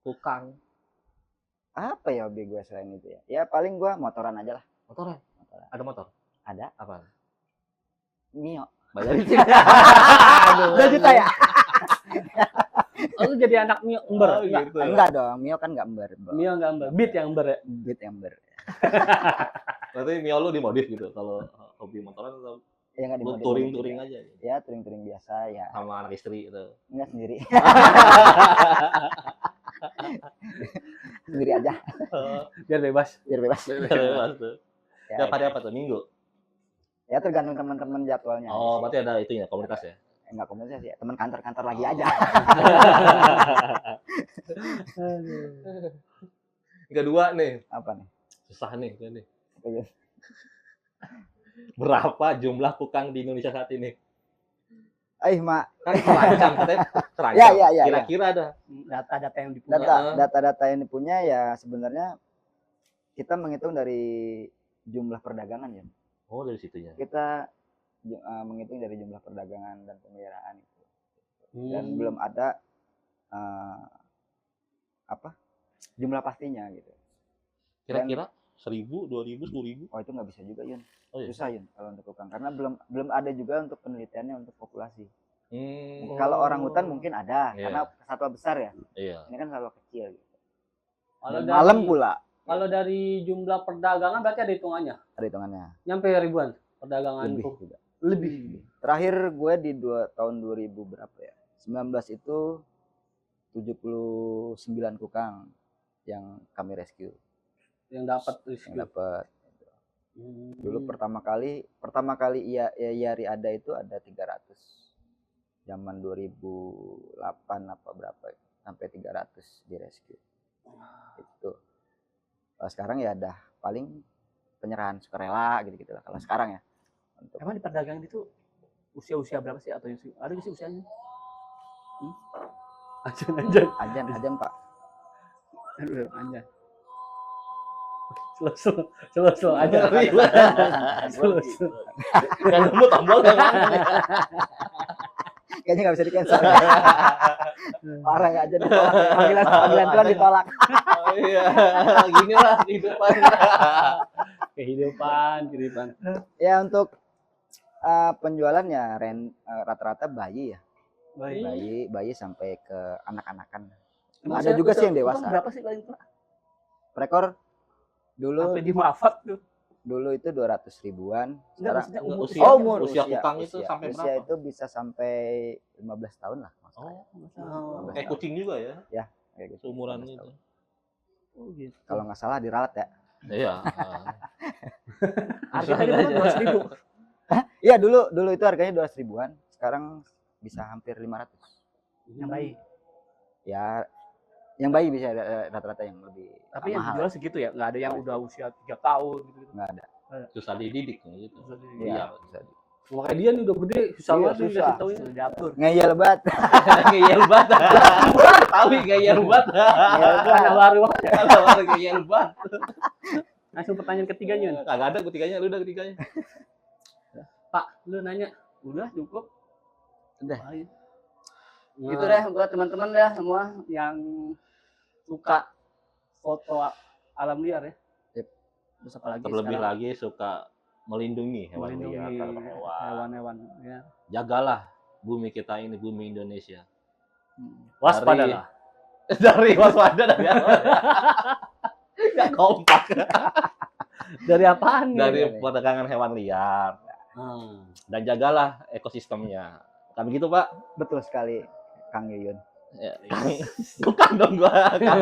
tukang, Apa ya hobi gue selain itu ya? Ya paling gue motoran aja lah. motoran. Motoran. Ada motor? Ada. Apaan? Mio. Bayarin sih. 2 juta ya? Oh, lu jadi anak Mio ember. Oh, Enggak. gitu. Enggak dong. Mio kan enggak ember. Bro. Mio enggak ember. Beat yang ember ya. Beat ember. Berarti Mio lu dimodif gitu kalau hobi motoran atau Ya enggak lu dimodif. touring-touring aja gitu. Ya touring-touring biasa ya. Sama anak istri gitu. Enggak sendiri. Sendiri aja. Biar bebas. Biar bebas. Bebas tuh. Ya, Tiap hari apa tuh? Minggu? ya tergantung teman-teman jadwalnya. Oh, berarti ada itunya, komunitas ya? Enggak komunitas ya. Teman kantor-kantor lagi aja. Kedua nih, Apa nih? susah nih. Ini. Apa ya? Berapa jumlah kukang di Indonesia saat ini? Mak. Kan terancam, katanya terancam. Ya. Kira-kira ada. Data-data yang dipunya. Data-data yang dipunya ya sebenarnya kita menghitung dari jumlah perdagangan ya. Oh, dari situnya. Kita menghitung dari jumlah perdagangan dan pemeliharaan itu. Dan belum ada jumlah pastinya gitu. Kira-kira 1.000, 2.000, 10.000? Oh itu nggak bisa juga Yun. Oh, iya. Susah Yun kalau untuk kukang karena belum ada juga untuk penelitiannya untuk populasi. Hmm. Kalau orang hutan mungkin ada Iya. karena satwa besar ya. Iya. Ini kan satwa kecil. Gitu. Kalau Dan dari- malam pula Kalau dari jumlah perdagangan berarti ada hitungannya. ada hitungannya. Nyampe ribuan perdagangan Lebih tuh. juga. Lebih. Terakhir gue di tahun 2000 berapa ya? 19 itu 79 kukang yang kami rescue, Yang dapat yang rescue. dapat. Dulu Hmm. pertama kali Yari ada itu ada 300. Zaman 2008 apa berapa sampai 300 di rescue. Itu. Kalau sekarang ya udah paling penyerahan sukarela gitu-gitu lah kalau sekarang ya. Untuk Emang di perdagangan itu usia berapa sih atau ada nggak sih usianya? ajan Pak. Aduh, anjay. Slow aja. Slow. Kan kamu tombol yang mana? Kayaknya nggak bisa di cancel. Parah ya ajan ditolak. Panggilan Tuhan ditolak. Oh, iya, gini lah kehidupan. Kehidupan. Ya untuk penjualan ya rata-rata bayi ya. Bayi sampai ke anak-anakan. Ada juga sih yang dewasa. Berapa sih paling Pak? Rekor dulu Sampai di Mafat tuh. dulu itu 200 ribuan. Enggak, Sekarang maksudnya umur. Usia kukang itu sampai usia berapa? itu bisa sampai 15 tahun lah. Oh, kayak kucing juga ya? Kayak gitu. Seumuran 15 itu. tahun. Oh gitu. Kalau nggak salah diralat ya. Iya. Harganya berapa? 200.000. Iya dulu itu harganya 200 ribuan. Sekarang bisa hampir 500. Yang baik. Ya yang bayi bisa rata-rata yang lebih Tapi yang mahal. dijual segitu ya, nggak ada yang udah usia 3 tahun gitu. Nggak ada. Susah dididik gitu. Iya. Iya. Makanya dia nih udah gede, susah Iya, banget nih susah. dikasih taunya. Diatur. Ngeyel banget. Ngeyel banget. Tahu ngeyel banget. Anak baru banget. Kalau ngeyel banget. Langsung pertanyaan ketiganya. Kagak ada ketiganya, lu udah ketiganya. Pak, lu nanya. Udah cukup. Udah. Nah, gitu deh buat teman-teman ya semua yang suka foto alam liar ya. Yep. Terus apa lagi? Terlebih sekarang? lagi suka melindungi hewan liar, Melindungi hewan. hewan-hewan ya. Jagalah bumi kita ini, bumi Indonesia. Waspadalah. Dari waspada dari apa? Nggak kompak. Dari apaan nih? Dari perdagangan hewan liar. Dan jagalah ekosistemnya. Kan begitu, Pak? Betul sekali, Kang Yuyun. Ya, bukan dong gua. Kang.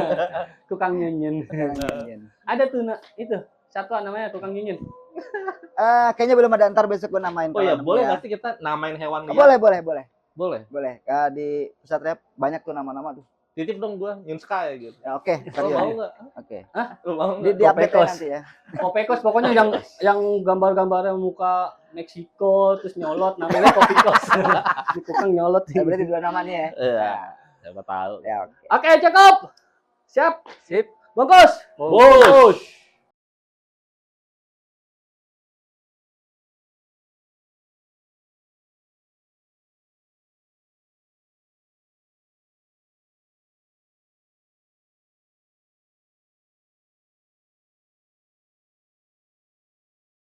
Tukang nyunyin. Kang Yuyun. Ada tuh itu satwa namanya tukang nyunyin. Kayaknya belum ada, ntar besok gue namain. Oh ya, kalau nemu boleh ya. nggak sih kita namain hewan liar? Boleh. Boleh. Di pusat rep banyak tuh nama-nama tuh. Titip dong gua, Yunska ya gitu. Ya, oke. Lo mau nggak? Oke. Lo mau Di nggak? update Kopekos. nanti ya. Kopekos pokoknya yang gambar-gambarnya muka Meksiko terus nyolot namanya Kopekos. Di tukang nyolot. Berarti 2 namanya ya. Iya. Siapa tahu. Ya, oke. Oke, cukup. Siap. Sip. Bungkus. Bungkus.